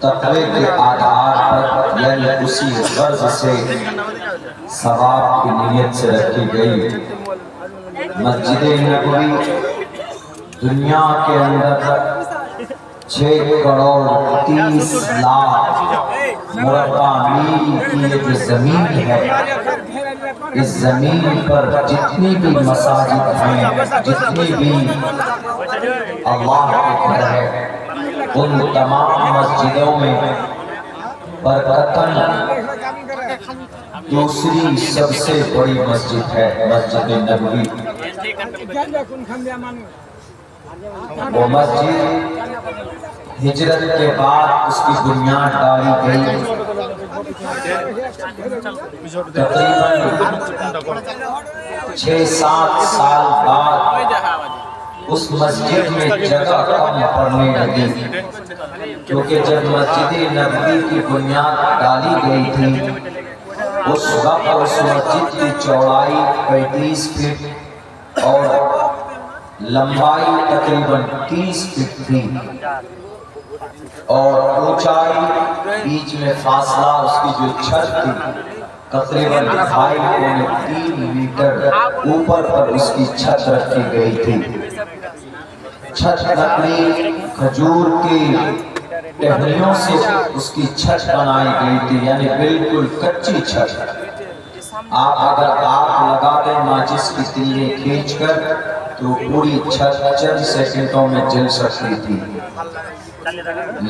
تقوی کے آدھار پر یعنی اسی غرض سے ثواب کی نیت سے رکھی گئی مسجد نبوی دنیا کے اندر 6 کروڑ 30 لاکھ مربع میل کی یہ جو زمین ہے، اس زمین پر جتنی بھی مساجد ہیں، جتنی بھی اللہ کے گھر ہے، ان تمام مسجدوں میں برکتاً دوسری سب سے بڑی مسجد ہے مسجد نبوی۔ وہ مسجد ہجرت کے بعد اس کی بنیاد ڈالی گئی، تقریباً 6-7 سال بعد اس مسجد میں جگہ کم پڑنے لگی، کیونکہ جب مسجد نبوی کی بنیاد ڈالی گئی تھی اس وقت اس مسجد کی چوڑائی 35 فٹ اور لمبائی تقریباً 30 فٹ تھی، اور اونچائی بیچ میں فاصلہ اس کی جو چھت تھی تقریباً 2.5-3 میٹر اوپر پر اس کی چھت رکھی گئی تھی۔ چھت لکڑی کھجور کی ٹہنیوں سے اس کی چھت بنائی گئی تھی، یعنی بالکل کچی چھت۔ آپ اگر آگ لگا دیں ماچس کی تیلیں کھینچ کر تو پوری چھت چند سیکنڈوں میں جل سکتی تھی،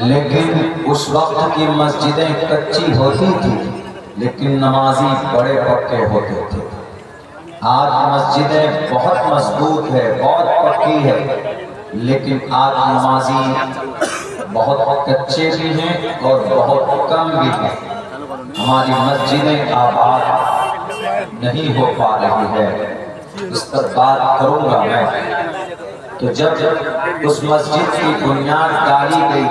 لیکن اس وقت کی مسجدیں کچی ہوتی تھی لیکن نمازی بڑے پکے ہوتے تھے۔ آج مسجدیں بہت مضبوط ہے، بہت پکی ہے، لیکن آج نمازی بہت کچے بھی ہیں اور بہت کم بھی ہیں۔ ہماری مسجدیں آباد نہیں ہو پا رہی ہے، اس پر بات کروں گا میں۔ تو جب اس مسجد کی بنیاد ڈالی گئی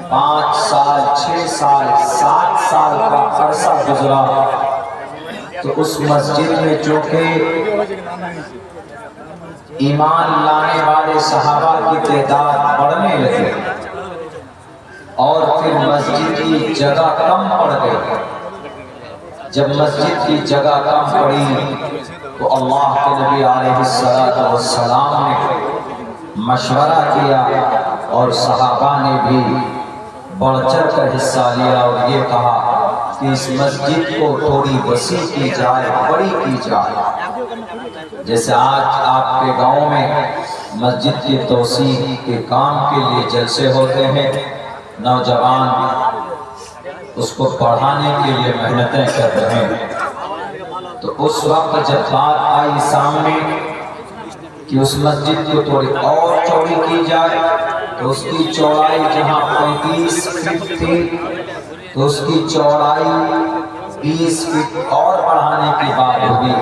5 سال 6 سال 7 سال کا عرصہ گزرا تو اس مسجد میں چونکہ ایمان لانے والے صحابہ کی تعداد بڑھنے لگی اور پھر مسجد کی جگہ کم پڑ گئی۔ جب مسجد کی جگہ کم پڑی تو اللہ کے نبی علیہ السلام نے مشورہ کیا اور صحابہ نے بھی بڑھ چڑھ کر حصہ لیا اور یہ کہا کہ اس مسجد کو تھوڑی وسیع کی جائے، بڑی کی جائے۔ جیسے آج آپ کے گاؤں میں مسجد کی توسیع کے کام کے لیے جلسے ہوتے ہیں، نوجوان اس کو بڑھانے کے لیے محنتیں کر رہے ہیں، تو اس وقت جب بات آئی سامنے کہ اس مسجد کو تھوڑی اور چوڑی کی جائے تو اس کی چوڑائی جہاں 35 فٹ تھی تو اس کی چوڑائی 20 فٹ اور بڑھانے کی بات ہوئی،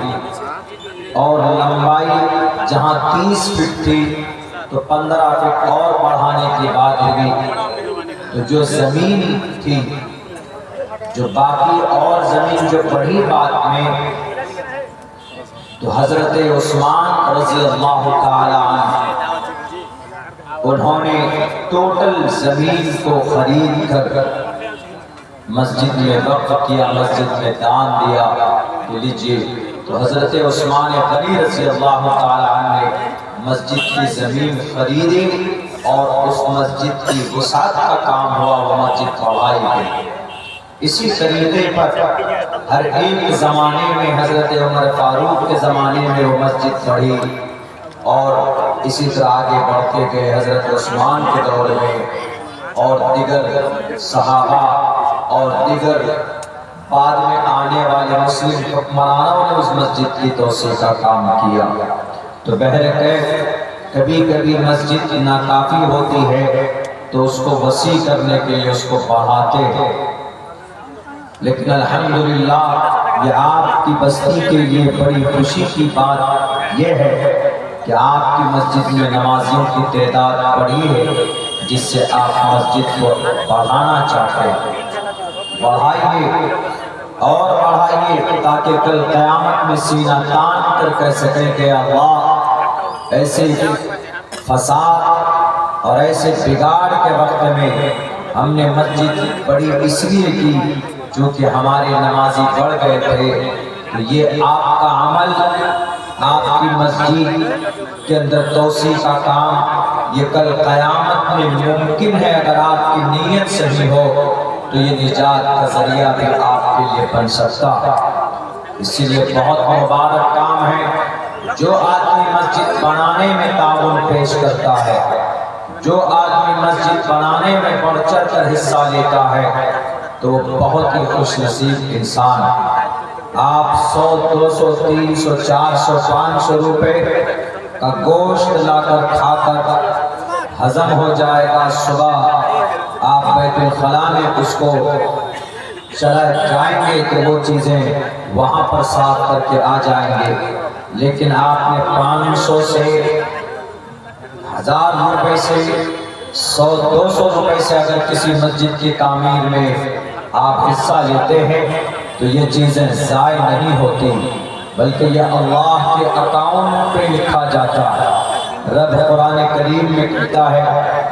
اور لمبائی جہاں 30 فٹ تھی تو 15 فٹ اور بڑھانے کی بات ہوئی۔ تو جو زمین تھی، جو باقی اور زمین جو بڑھی بات میں، تو حضرت عثمان رضی اللہ تعالی عنہ انہوں نے ٹوٹل زمین کو خرید کر مسجد میں وقف کیا، مسجد میں دان دیا کہ لیجئے۔ تو حضرت عثمان غنی رضی اللہ تعالی عنہ نے مسجد کی زمین خریدی اور اس مسجد کی وسعت کا کام ہوا، وہ مسجد بڑھائی گئی۔ اسی طریقے پر ہر ایک زمانے میں حضرت عمر فاروق کے زمانے میں وہ مسجد بڑھی، اور اسی طرح آگے بڑھتے گئے حضرت عثمان کے دور میں، اور دیگر صحابہ اور دیگر بعد میں آنے والے مسلم حکمرانوں نے اس مسجد کی توسیع کا کام کیا۔ تو بہرکیف کبھی کبھی مسجد ناکافی ہوتی ہے تو اس کو وسیع کرنے کے لیے اس کو بڑھاتے ہیں، لیکن الحمدللہ یہ آپ کی بستی کے لیے بڑی خوشی کی بات یہ ہے کہ آپ کی مسجد میں نمازیوں کی تعداد بڑھی ہے، جس سے آپ مسجد کو بڑھانا چاہتے ہیں۔ بڑھائیے اور بڑھائیے تاکہ کل قیامت میں سینہ تان کر کہہ سکیں کہ اللہ ایسے فساد اور ایسے بگاڑ کے وقت میں ہم نے مسجد بڑی اس لیے کی چونکہ ہمارے نمازی بڑھ گئے تھے، تو یہ آپ کا عمل، آپ کی مسجد کے اندر توسیع کا کام یہ کل قیامت میں ممکن ہے اگر آپ کی نیت صحیح ہو تو یہ نجات کا ذریعہ بھی آپ کے لیے بن سکتا ہے۔ اسی لیے بہت مبارک کام ہے جو آدمی مسجد بنانے میں تعاون پیش کرتا ہے، جو آدمی مسجد بنانے میں بڑھ چڑھ کر حصہ لیتا ہے تو وہ بہت ہی خوش نصیب انسان ہے۔ آپ 100 200 300 400 500 روپے کا گوشت لا کر کھا کر ہضم ہو جائے گا، صبح آپ بیت الخلاء میں اس کو چلا جائیں گے کہ وہ چیزیں وہاں پر صاف کر کے آ جائیں گے، لیکن آپ نے 500 سے 1000 روپے سے 100 200 روپے سے اگر کسی مسجد کی تعمیر میں آپ حصہ لیتے ہیں تو یہ چیزیں ضائع نہیں ہوتی بلکہ یہ اللہ کے اکاؤنٹ پہ لکھا جاتا ہے۔ رب قرآن کریم میں کہتا ہے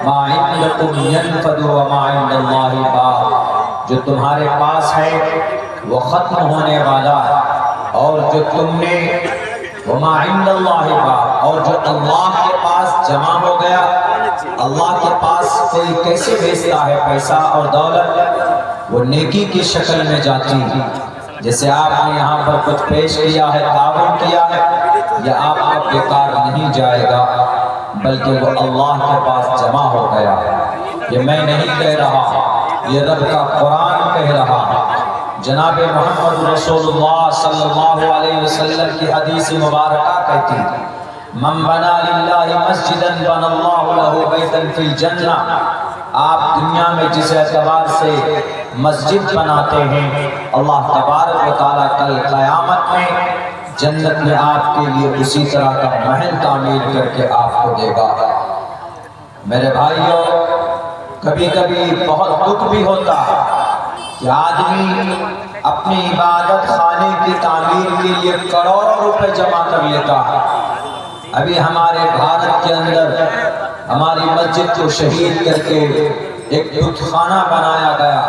ما عندکم ينفد وما عند اللہ باق، جو تمہارے پاس ہے وہ ختم ہونے والا ہے اور جو تم نے وما عند اللہ باق، اور جو اللہ کے پاس جمع ہو گیا، اللہ کے پاس کوئی کیسے بھیجتا ہے پیسہ اور دولت، وہ نیکی کی شکل میں جاتی ہے۔ جیسے آپ نے یہاں پر کچھ پیش کیا ہے، تعاون کیا ہے، یہ آپ کا بیکار نہیں جائے گا بلکہ وہ اللہ کے پاس جمع ہو گیا۔ یہ میں نہیں کہہ رہا، یہ رب کا قرآن کہہ رہا۔ جناب محمد رسول اللہ صلی اللہ علیہ وسلم کی حدیث مبارکہ کہتی من بنا للہ مسجدا بنا اللہ لہ بیتا فی الجنہ، آپ دنیا میں جس اعتبار سے مسجد بناتے ہیں اللہ تبارک و تعالیٰ کل قیامت میں جنت میں آپ کے لیے اسی طرح کا محل تعمیر کر کے آپ کو دے گا۔ میرے بھائیوں، کبھی کبھی بہت دکھ بھی ہوتا ہے کہ آدمی اپنی عبادت خانے کی تعمیر کے لیے کروڑوں روپے جمع کر لیتا ہے۔ ابھی ہمارے بھارت کے اندر ہماری مسجد کو شہید کر کے ایک بت خانہ بنایا گیا،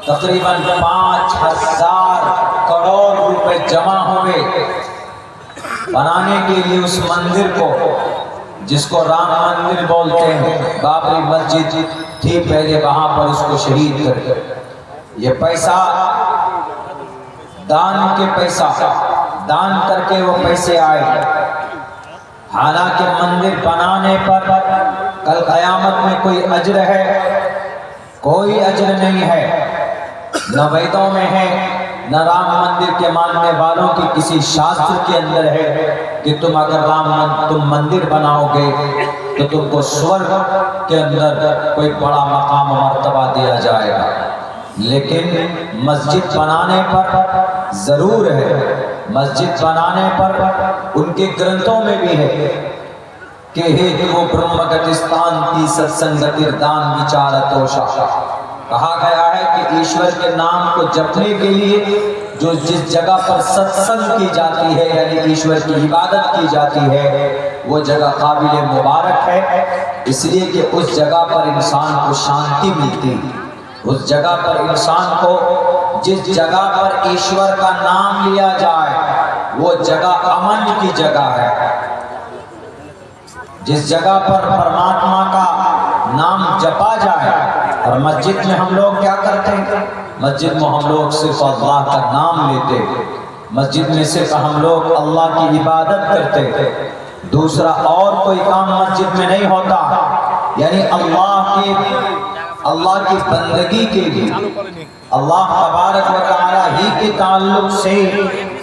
تقریباً 5000 کروڑ روپے جمع ہوئے بنانے کے لیے اس مندر کو، جس کو رام مندر بولتے ہیں۔ بابری مسجد تھی پہلے، وہاں پر اس کو شہید کر کے یہ پیسہ دان کر کے وہ پیسے آئے۔ حالانکہ مندر بنانے پر کل قیامت میں کوئی اجر ہے؟ کوئی اجر نہیں ہے، نہ ویدوں میں ہے، نہ رام مندر کے ماننے والوں کی کسی شاستر کے اندر ہے کہ تم اگر تم مندر بناؤ گے تو تم کو سورگ کے اندر کوئی بڑا مقام و مرتبہ دیا جائے گا۔ لیکن مسجد بنانے پر ضرور ہے، مسجد بنانے پر ان کے گرنتھوں میں بھی ہے کہ وہ برہمگتستان کی ستسنگتر دان وچارتوشا، کہا گیا ہے کہ ایشور کے نام کو جپنے کے لیے جو جس جگہ پر ستسنگ کی جاتی ہے یعنی ایشور کی عبادت کی جاتی ہے وہ جگہ قابل مبارک ہے، اس لیے کہ اس جگہ پر انسان کو شانتی ملتی، اس جگہ پر انسان کو، جس جگہ پر ایشور کا نام لیا جائے وہ جگہ امن کی جگہ ہے، جس جگہ پر پرماتما کا نام جپا جائے۔ اور مسجد میں ہم لوگ کیا کرتے ہیں؟ مسجد میں ہم لوگ صرف اللہ کا نام لیتے، مسجد میں صرف ہم لوگ اللہ کی عبادت کرتے، دوسرا اور کوئی کام مسجد میں نہیں ہوتا، یعنی اللہ کی بندگی کے لیے، اللہ تبارک و تعالیٰ ہی کے تعلق سے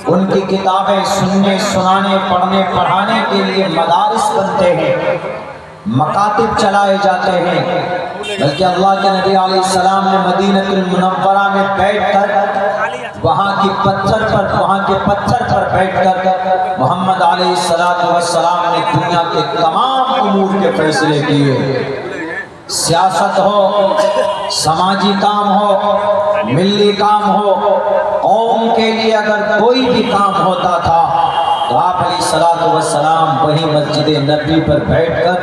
ان کی کتابیں سننے سنانے پڑھنے پڑھانے کے لیے مدارس بنتے ہیں، مکاتب چلائے جاتے ہیں۔ بلکہ اللہ کے نبی علیہ السلام نے مدینہ المنورہ میں بیٹھ کر وہاں کے پتھر پر بیٹھ کر محمد علیہ السلام نے دنیا کے تمام امور کے فیصلے کیے، سیاست ہو، سماجی کام ہو، ملی کام ہو، قوم کے لیے اگر کوئی بھی کام ہوتا تھا تو آپ علیہ السلام وہی مسجد نبی پر بیٹھ کر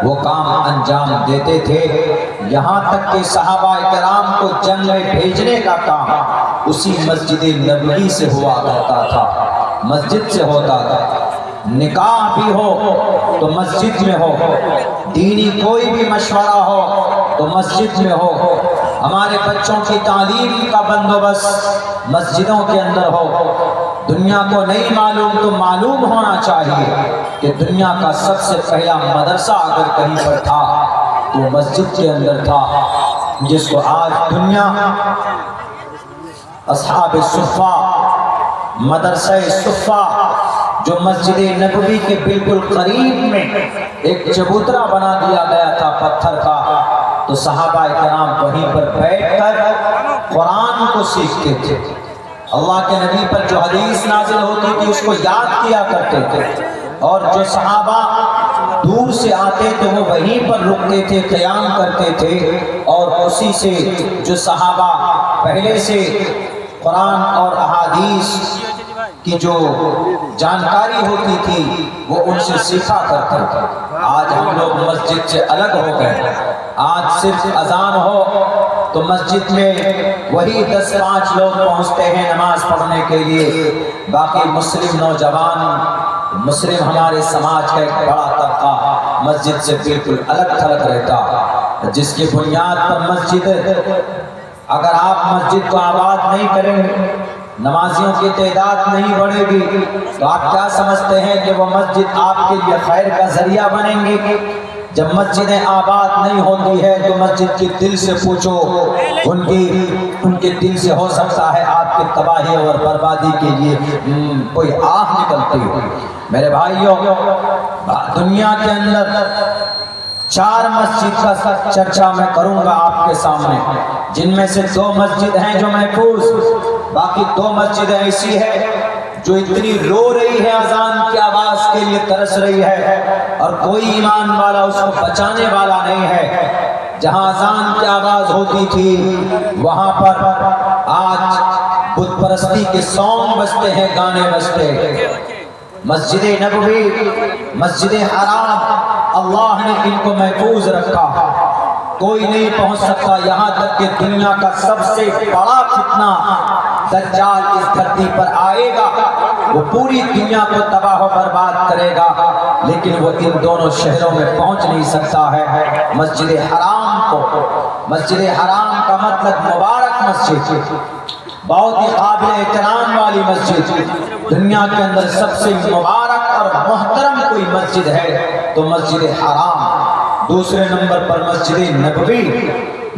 وہ کام انجام دیتے تھے، یہاں تک کہ صحابہ کرام کو جنگ میں بھیجنے کا کام اسی مسجد نبوی سے ہوا کرتا تھا، مسجد سے ہوتا تھا۔ نکاح بھی ہو تو مسجد میں ہو، دینی کوئی بھی مشورہ ہو تو مسجد میں ہو، ہمارے بچوں کی تعلیم کا بندوبست مسجدوں کے اندر ہو۔ دنیا کو نہیں معلوم تو معلوم ہونا چاہیے کہ دنیا کا سب سے پہلا مدرسہ اگر کہیں پر تھا تو مسجد کے اندر تھا، جس کو آج دنیا اصحاب صفہ، مدرسہ صفہ جو مسجد نبوی کے بالکل قریب میں ایک چبوترا بنا دیا گیا تھا پتھر کا، تو صحابہ کرام وہیں پر بیٹھ کر قرآن کو سیکھتے تھے، اللہ کے نبی پر جو حدیث نازل ہوتی تھی اس کو یاد کیا کرتے تھے، اور جو صحابہ دور سے آتے تو وہ وہیں پر رکتے تھے، قیام کرتے تھے، اور اسی سے جو صحابہ پہلے سے قرآن اور احادیث کی جو جانکاری ہوتی تھی وہ ان سے سیکھا کرتے تھے۔ آج ہم لوگ مسجد سے الگ ہو گئے، آج صرف اذان ہو تو مسجد میں وہی 10-5 لوگ پہنچتے ہیں نماز پڑھنے کے لیے، باقی مسلم نوجوان، مسلم ہمارے سماج کا ایک بڑا طبقہ مسجد سے بالکل الگ تھلگ رہتا، جس کی بنیاد پر مسجد، اگر آپ مسجد کو آباد نہیں کریں گے، نمازیوں کی تعداد نہیں بڑھے گی، تو آپ کیا سمجھتے ہیں کہ وہ مسجد آپ کے لیے خیر کا ذریعہ بنیں گی؟ جب مسجدیں آباد نہیں ہوتی ہے تو مسجد کے دل سے پوچھو، ان کے دل سے ہو سکتا ہے آپ کی تباہی اور بربادی کے لیے کوئی آہ نکلتی ہو۔ میرے بھائیوں، دنیا کے اندر 4 مسجد کا چرچا میں کروں گا آپ کے سامنے، جن میں سے 2 مسجد ہیں جو محفوظ، باقی 2 مسجدیں ایسی ہیں جو اتنی رو رہی ہے، اذان کی آواز کے لیے ترس رہی ہے، اور کوئی ایمان والا اس کو بچانے والا نہیں ہے۔ جہاں اذان کی آواز ہوتی تھی وہاں پر آج بت پرستی کے سونگ بجتے ہیں، گانے بجتے ہیں۔ مسجد نبوی، مسجد حرام، اللہ نے ان کو محفوظ رکھا، کوئی نہیں پہنچ سکتا، یہاں تک کہ دنیا کا سب سے بڑا فتنہ دجال اس دھرتی پر آئے گا، وہ پوری دنیا کو تباہ و برباد کرے گا، لیکن وہ ان دونوں شہروں میں پہنچ نہیں سکتا ہے۔ مسجد حرام کو، مسجد حرام کا مطلب مبارک مسجد، بہت ہی قابل احترام والی مسجد، دنیا کے اندر سب سے مبارک اور محترم کوئی مسجد ہے تو مسجد حرام۔ دوسرے نمبر پر مسجد نبوی،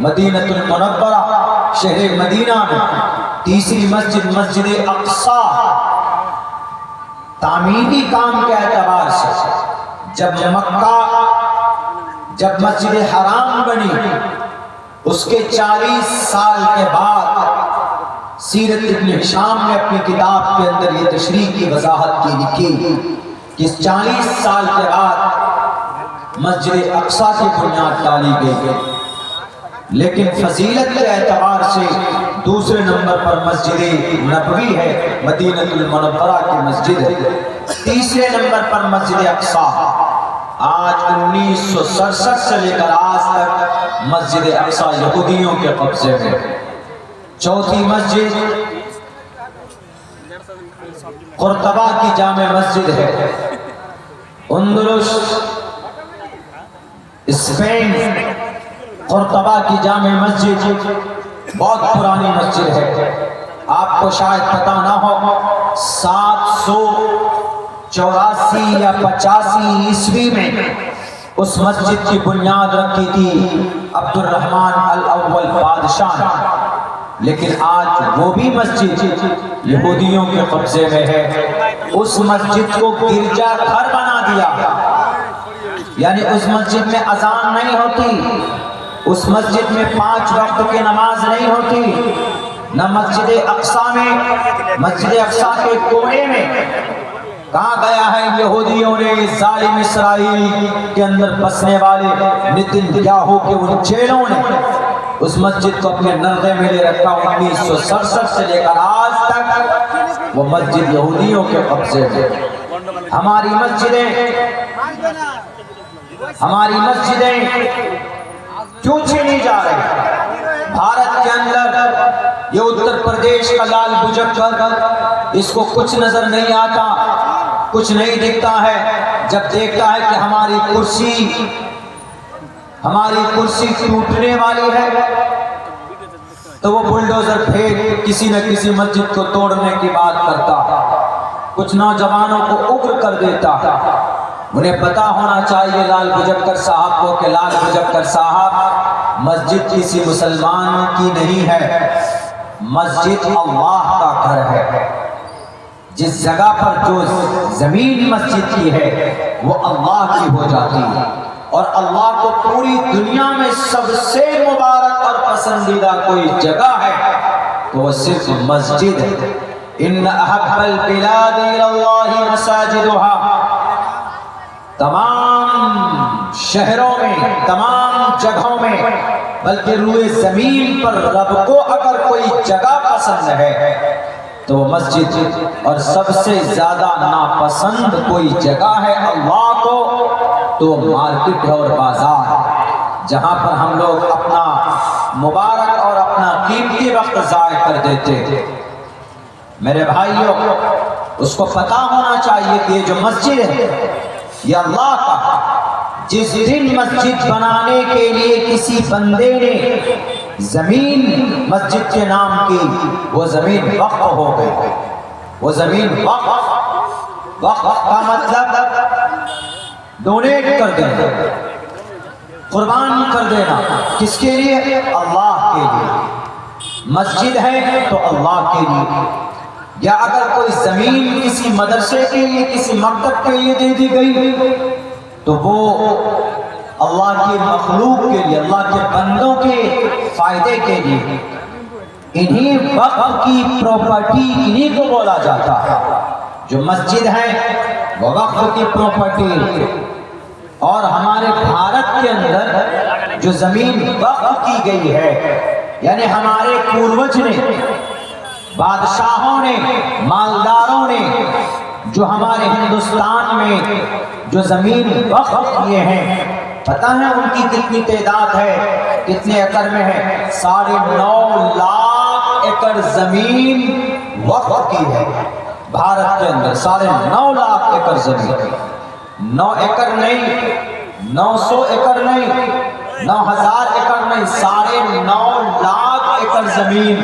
مدینہ المنورہ، شہر مدینہ میں۔ تیسری مسجد مسجد اقصیٰ، تعمیری کام کے اعتبار سے جب مسجد حرام بنی، اس کے 40 سال کے بعد سیرت ابن ہشام نے اپنی کتاب کے اندر یہ تشریح کی وضاحت کی لکھی کہ 40 سال کے بعد مسجد اقصیٰ کی بنیاد ڈالی گئی، لیکن فضیلت کے اعتبار سے دوسرے نمبر پر مسجد نبوی ہے، مدینہ المنورہ کی مسجد ہے۔ تیسرے نمبر پر مسجد اقصیٰ، آج 1967 سے لے کر آج تک مسجد اقصیٰ یہودیوں کے قبضے میں۔ چوتھی مسجد قرطبہ کی جامع مسجد ہے، اندلس، اسپین، قرطبہ کی جامع مسجد بہت پرانی مسجد ہے، آپ کو شاید پتہ نہ ہو، 784 یا 85 عیسوی میں اس مسجد کی بنیاد رکھی تھی عبد الرحمن الاول بادشاہ نے، لیکن آج وہ بھی مسجد یہودیوں کے قبضے میں ہے۔ اس مسجد کو گرجا گھر بنا دیا، یعنی اس مسجد میں اذان نہیں ہوتی، اس مسجد میں 5 وقت کی نماز نہیں ہوتی، نہ مسجد اقصیٰ میں، مسجد اقصیٰ کے کونے میں کہا گیا ہے یہودیوں نے، ظالم اسرائیل کے اندر بسنے والے نتن یاہو کے ان چیلوں نے اس مسجد کو اپنے نرغے میں لے رکھا۔ 1967 سے لے کر آج تک وہ مسجد یہودیوں کے قبضے میں۔ ہماری مسجدیں ہماری مسجدیں کیوں چھینی جا رہی؟ بھارت کے اندر یہ اتر پردیش کا لال بجھکر، اس کو کچھ نظر نہیں آتا، کچھ نہیں دکھتا ہے۔ جب دیکھتا ہے کہ ہماری کرسی ٹوٹنے والی ہے تو وہ بلڈوزر پھینک کسی نہ کسی مسجد کو توڑنے کی بات کرتا ہے، کچھ نوجوانوں کو اگر کر دیتا ہے۔ انہیں پتا ہونا چاہیے لال بجھکر صاحب کو کہ لال بجھکر صاحب مسجد کسی مسلمان کی نہیں ہے، مسجد اللہ کا گھر ہے۔ جس جگہ پر جو زمین مسجد کی ہے وہ اللہ کی ہو جاتی ہے، اور اللہ کو پوری دنیا میں سب سے مبارک اور پسندیدہ کوئی جگہ ہے تو وہ صرف مسجد ہے۔ ان احب البلاد الى اللہ مساجدها، تمام شہروں میں، تمام جگہوں میں، بلکہ روئے زمین پر رب کو اگر کوئی جگہ پسند ہے تو وہ مسجد، اور سب سے زیادہ ناپسند کوئی جگہ ہے اللہ کو تو مارکیٹ اور بازار، جہاں پر ہم لوگ اپنا مبارک اور اپنا قیمتی وقت ضائع کر دیتے تھے۔ میرے بھائیوں، اس کو پتا ہونا چاہیے کہ یہ جو مسجد ہے یہ اللہ کا، جس دن مسجد بنانے کے لیے کسی بندے نے زمین مسجد کے نام کی، وہ زمین وقف ہو گئی۔ وہ زمین وقف کا مطلب ڈونیٹ کر دینا، قربان کر دینا، کس کے لیے؟ اللہ کے لیے۔ مسجد ہے تو اللہ کے لیے، یا اگر کوئی زمین کسی مدرسے کے لیے، کسی مکتب کے لیے دے دی گئی تو وہ اللہ کی مخلوق کے لیے، اللہ کے بندوں کے فائدے کے لیے۔ انہی وقف کی پراپرٹی انہی کو بولا جاتا ہے، جو مسجد ہے وہ وقف کی پراپرٹی۔ اور ہمارے بھارت کے اندر جو زمین وقف کی گئی ہے، یعنی ہمارے پوروج نے، بادشاہوں نے، مالداروں نے جو ہمارے ہندوستان میں جو زمین وقف کیے ہیں، پتہ ہے ان کی کتنی تعداد ہے، کتنے ایکڑ میں ہے؟ 9.5 لاکھ ایکڑ زمین وقف کی ہے بھارت کے اندر۔ 9.5 لاکھ ایکڑ زمین، 9 ایکڑ نہیں، 900 ایکڑ نہیں، 9000 ایکڑ نہیں، 9.5 لاکھ ایکڑ زمین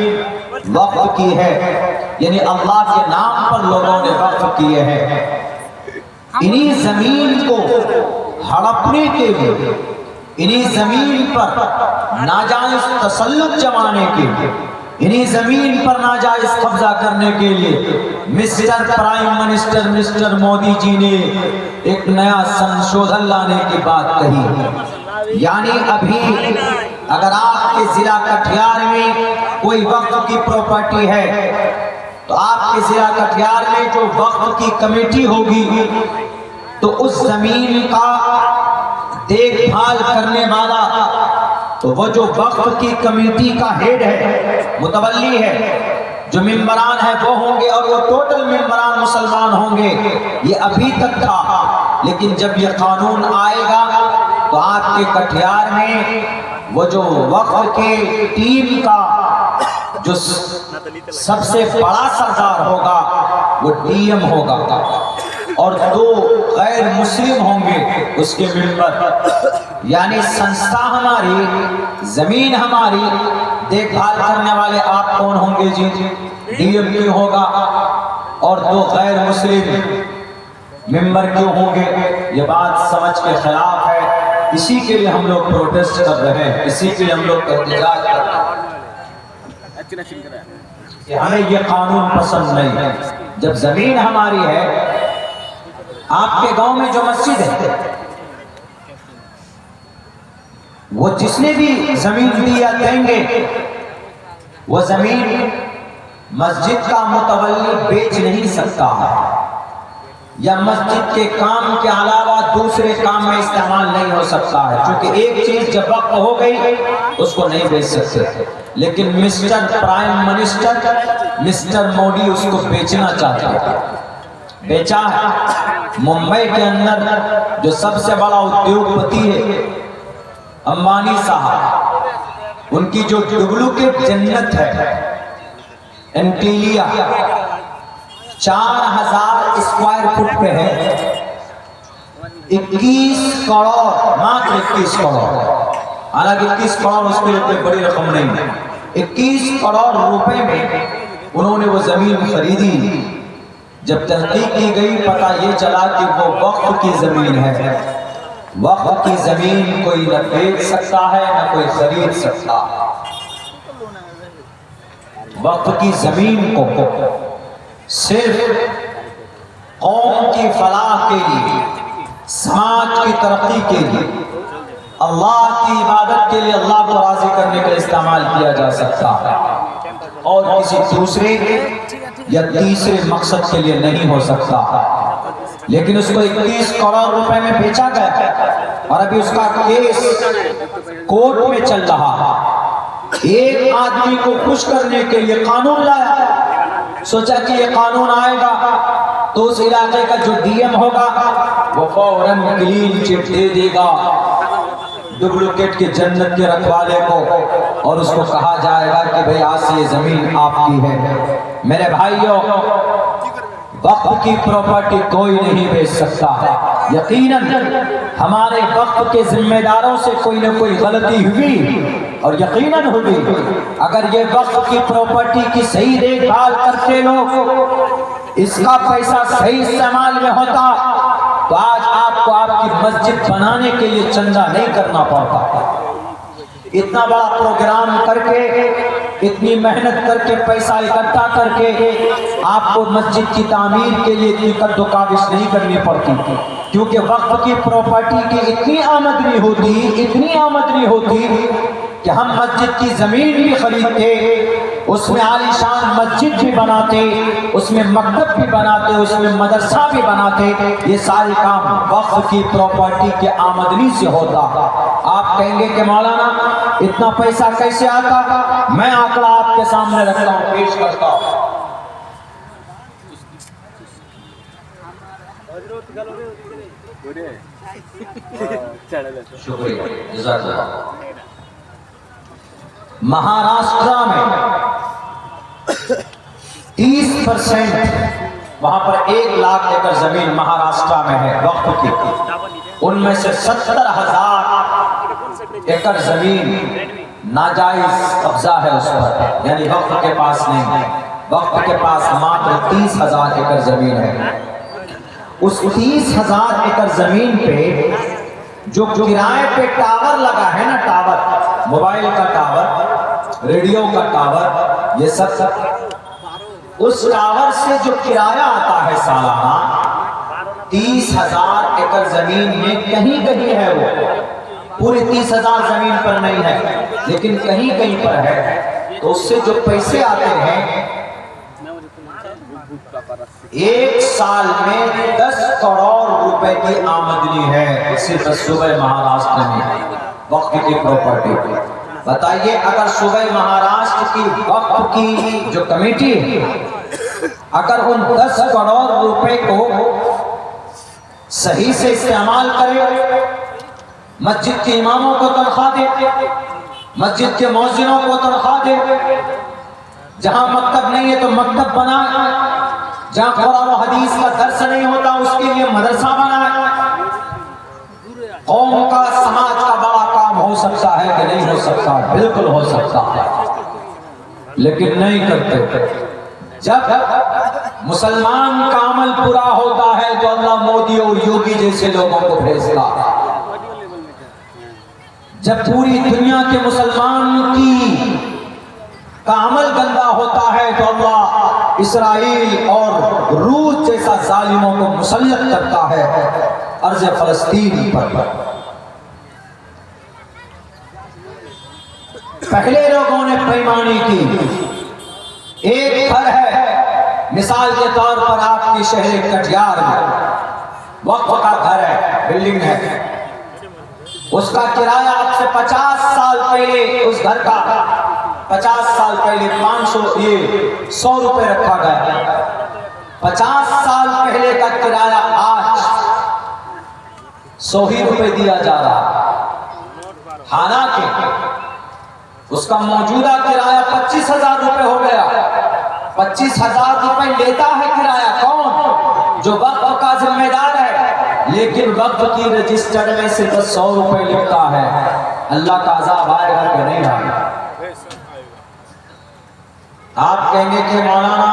وقف کی ہے، یعنی اللہ کے نام پر لوگوں نے وقف کیے ہیں۔ انہی زمین کو ہڑپنے کے لیے، انہی زمین پر ناجائز تسلط جمانے کے لیے، انہی زمین پر ناجائز قبضہ کرنے کے لیے mister prime minister mister Modi ji نے ایک نیا سنشودھن لانے کی بات کہی۔ یعنی ابھی اگر آپ کے ضلع کٹھیار میں کوئی وقف کی پراپرٹی ہے تو آپ کے ضلع کٹھیار میں جو وقف کی کمیٹی ہوگی تو اس زمین کا دیکھ بھال کرنے والا تو وہ جو وقف کی کمیٹی کا ہیڈ ہے، متولی ہے، جو ممبران ہیں وہ ہوں گے، اور وہ ٹوٹل ممبران مسلمان ہوں گے۔ یہ ابھی تک تھا، لیکن جب یہ قانون آئے گا تو آپ کے کٹھیار میں وہ جو وقف کے ٹیم کا جو سب سے بڑا سردار ہوگا وہ ڈی ایم ہوگا، اور 2 غیر مسلم ہوں گے اس کے ممبر۔ یعنی سنستھا ہماری، زمین ہماری، دیکھ بھال کرنے والے آپ کون ہوں گے جی؟ ڈی ایم کیوں ہوگا، اور 2 غیر مسلم ممبر کیوں ہوں گے؟ یہ بات سمجھ کے خلاف ہے، اسی کے لیے ہم لوگ پروٹیسٹ کر رہے ہیں، اسی کے لیے ہم لوگ احتجاج کر رہے ہیں کہ ہمیں یہ قانون پسند نہیں ہے۔ جب زمین ہماری ہے، آپ کے گاؤں میں جو مسجد ہے وہ جس نے بھی زمین دیا دیں گے، وہ زمین مسجد کا متولی بیچ نہیں سکتا ہے، یا مسجد کے کام کے علاوہ دوسرے کام میں استعمال نہیں ہو سکتا ہے، کیونکہ ایک چیز جب وقف ہو گئی اس کو نہیں بیچ سکتے۔ لیکن mister prime minister mister Modi اس کو بیچنا چاہتا ہے، بیچا ہے۔ ممبئی کے اندر جو سب سے بڑا ادیوگپتی ہے امبانی صاحب، ان کی جو ڈبلوکیٹ جنت ہے انٹیلیا 4000 اسکوائر فٹ پہ ہے، 21 کروڑ، ماتر 21 کروڑ، حالانکہ 21 کروڑ اس کے لیے کوئی بڑی رقم نہیں ہے، 21 کروڑ روپے میں انہوں نے وہ زمین خریدی۔ جب تحقیق کی گئی پتہ یہ چلا کہ وہ وقف کی زمین ہے۔ وقف کی زمین کوئی نہ بیچ سکتا ہے نہ کوئی خرید سکتا۔ وقف کی زمین کو صرف قوم کی فلاح کے لیے، سماج کی ترقی کے لیے، اللہ کی عبادت کے لیے، اللہ کو راضی کرنے کے لیے استعمال کیا جا سکتا ہے، اور کسی دوسرے یا تیسرے مقصد کے لیے نہیں ہو سکتا۔ لیکن اس کو 21 کروڑ روپے میں بیچا گیا اور ابھی اس کا کیس کورٹ میں چل رہا۔ ایک آدمی کو خوش کرنے کے لیے قانون لایا، سوچا کہ یہ قانون آئے گا تو اس علاقے کا جو ڈی ایم ہوگا وہ فوراً کلین چٹ دے دے گا ڈپلیکیٹ کے جنت کے رکھوالے کو، اور اس کو کہا جائے گا کہ بھئی آج سے یہ زمین آپ کی ہے۔ میرے بھائیوں، وقف کی پراپرٹی کوئی نہیں بیچ سکتا۔ یقیناً ہمارے وقف کے ذمہ داروں سے کوئی نہ کوئی غلطی ہوئی، اور یقیناً ہوئی۔ اگر یہ وقف کی پراپرٹی کی صحیح دیکھ بھال کرتے لوگ، اس کا پیسہ صحیح استعمال میں ہوتا تو آج آپ کو آپ کی مسجد بنانے کے لیے چندہ نہیں کرنا پڑتا۔ اتنا بڑا پروگرام کر کے، اتنی محنت کر کے، پیسہ اکٹھا کر کے آپ کو مسجد کی تعمیر کے لیے اتنی قد و کاوش نہیں کرنی پڑتی، کیونکہ وقف کی پراپرٹی کی اتنی آمدنی ہوتی کہ ہم مسجد کی زمین بھی خریدتے، اس میں عالی شان مسجد بھی بناتے، اس میں مکتب بھی بناتے، اس میں مدرسہ بھی بناتے۔ یہ سارے کام وقف کی پراپرٹی کے آمدنی سے ہوتا۔ آپ کہیں گے کہ مولانا اتنا پیسہ کیسے آتا؟ میں آنکڑا آپ کے سامنے رکھتا ہوں، پیش کرتا ہوں۔ شکریہ، جزاک اللہ۔ مہاراشٹرا میں 30% وہاں پر 1 لاکھ ایکڑ زمین مہاراشٹرا میں ہے وقف کی، ان میں سے 70,000 ایکڑ زمین ناجائز قبضہ ہے اس پر، یعنی وقف کے پاس نہیں ہے۔ وقف کے پاس ماتر 30,000 ایکڑ زمین ہے۔ اس 30,000 ایکڑ زمین پہ جو کرائے پہ ٹاور لگا ہے نا، ٹاور، موبائل کا ٹاور، ریڈیو کا ٹاور، یہ سب اس ٹاور سے جو کرایہ آتا ہے سالانہ، 30,000 ایکڑ زمین میں کہیں کہیں ہے، وہ پوری 30,000 زمین پر نہیں ہے لیکن کہیں کہیں پر ہے، تو اس سے جو پیسے آتے ہیں 1 سال میں 10 کروڑ روپے کی آمدنی ہے صرف صوبہ مہاراشٹر میں وقف کی پراپرٹی۔ بتائیے اگر صوبہ مہاراشٹر کی وقف کی جو کمیٹی ہے، اگر ان 10 کروڑ روپے کو صحیح سے استعمال کرے، مسجد کے اماموں کو تنخواہ دے، مسجد کے مؤذنوں کو تنخواہ دے، جہاں مکتب نہیں ہے تو مکتب بنائے، جہاں قرآن و حدیث کا درس نہیں ہوتا اس کے لیے مدرسہ بنائے، قوم کا، سماج کا بڑا کام ہو سکتا ہے کہ نہیں ہو سکتا؟ بالکل ہو سکتا ہے، لیکن نہیں کرتے۔ جب مسلمان کا عمل پورا ہوتا ہے تو اللہ مودی اور یوگی جیسے لوگوں کو بھیجتا ہے۔ جب پوری دنیا کے مسلمان کا عمل گندا ہوتا ہے تو اللہ اسرائیل اور روس جیسا ظالموں کو مسلط کرتا ہے ارض فلسطین پر۔ پہلے لوگوں نے بےایمانی کی۔ ایک گھر ہے مثال کے طور پر آپ کی شہر کٹیہار میں وقف کا گھر ہے، بلڈنگ ہے، اس کا کرایہ آپ سے 50 سال پہلے، اس گھر کا 50 سال پہلے 100 روپے رکھا گیا، 50 سال پہلے کا کرایہ آج 100 ہی روپے دیا جا رہا، حالانکہ اس کا موجودہ کرایہ 25,000 روپے ہو گیا۔ 25,000 روپے لیتا ہے کرایہ کون؟ جو وقف کا ذمہ دار ہے، لیکن وقف کی رجسٹر میں صرف 100 روپے لکھتا ہے۔ اللہ کا عذاب آئے گا کہ نہیں آئے گا؟ آپ کہیں گے کہ مولانا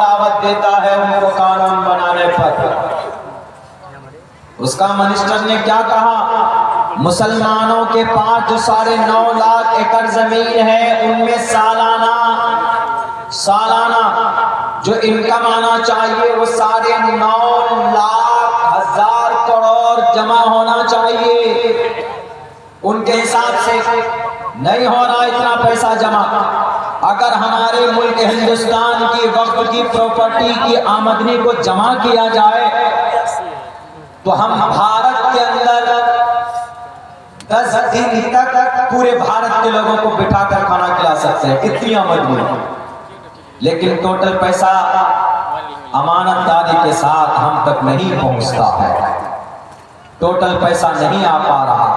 دعوت دیتا ہے ان کو قانون بنانے پر۔ اس کا منسٹر نے کیا کہا؟ مسلمانوں کے پاس جو 9.5 لاکھ ایکڑ زمین ہے، ان میں سالانہ جو انکم آنا چاہیے وہ 9.5 کروڑ جمع ہونا چاہیے۔ ان کے حساب سے نہیں ہو رہا اتنا پیسہ جمع۔ اگر ہمارے ملک ہندوستان کی وقف کی پراپرٹی کی آمدنی کو جمع کیا جائے تو ہم بھارت کے اندر 10 دن تک پورے بھارت کے لوگوں کو بٹھا کر کھانا کھلا سکتے ہیں، اتنی آمدنی۔ لیکن ٹوٹل پیسہ امانت داری کے ساتھ ہم تک نہیں پہنچتا ہے، ٹوٹل پیسہ نہیں آ پا رہا۔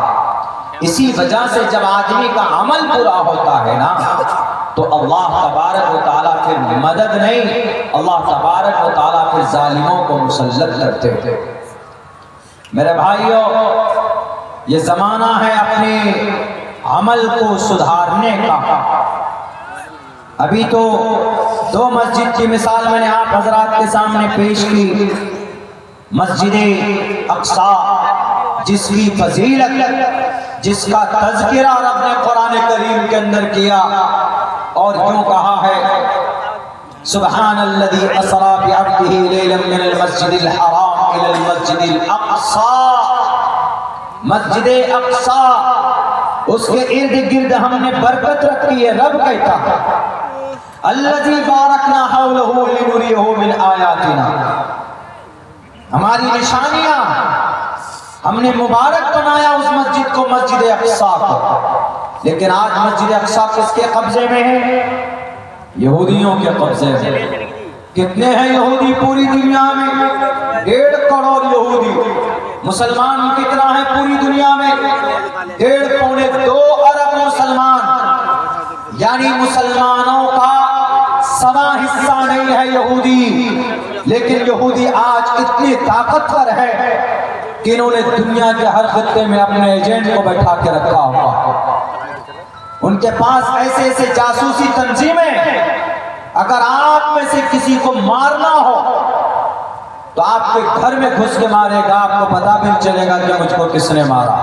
اسی وجہ سے جب آدمی کا عمل پورا ہوتا ہے نا تو اللہ تبارک و تعالیٰ پھر مدد نہیں، اللہ تبارک و تعالیٰ پھر ظالموں کو مسلط کرتے ہیں۔ میرے بھائیوں، یہ زمانہ ہے اپنے عمل کو سدھارنے کا۔ ابھی تو 2 مسجد کی مثال میں نے آپ حضرات کے سامنے پیش کی۔ مسجد اقصیٰ جس کی فضیلت، جس کا تذکرہ رب نے قرآن کریم کے اندر کیا اور کیوں کہا ہے سبحان الذی اسریٰ بعبدہ لیلا من المسجد الحرام الی المسجد الاقصیٰ۔ مسجد اقصیٰ، اس کے ارد گرد ہم نے برکت رکھی ہے۔ رب کہتا ہے الذی بارکنا حولہ لنریہ من آیاتنا، ہماری نشانیاں، ہم نے مبارک بنایا اس مسجد کو، مسجد اقصیٰ کو۔ لیکن آج مسجد اقصیٰ کس کے قبضے میں ہے؟ یہودیوں کے قبضے میں۔ کتنے ہیں یہودی پوری دنیا میں؟ 1.5 کروڑ یہودی۔ مسلمان کتنا ہے پوری دنیا میں؟ 1.5-2 ارب مسلمان، یعنی مسلمانوں کا 1/4 حصہ نہیں ہے یہودی۔ لیکن یہودی آج اتنی طاقتور ہے کہ انہوں نے دنیا کے ہر خطے میں اپنے ایجنٹ کو بیٹھا کے رکھا ہوا۔ ان کے پاس ایسے جاسوسی تنظیمیں، اگر آپ میں سے کسی کو مارنا ہو تو آپ کے گھر میں گھس کے مارے گا، آپ کو پتہ بھی چلے گا کہ مجھ کو کس نے مارا۔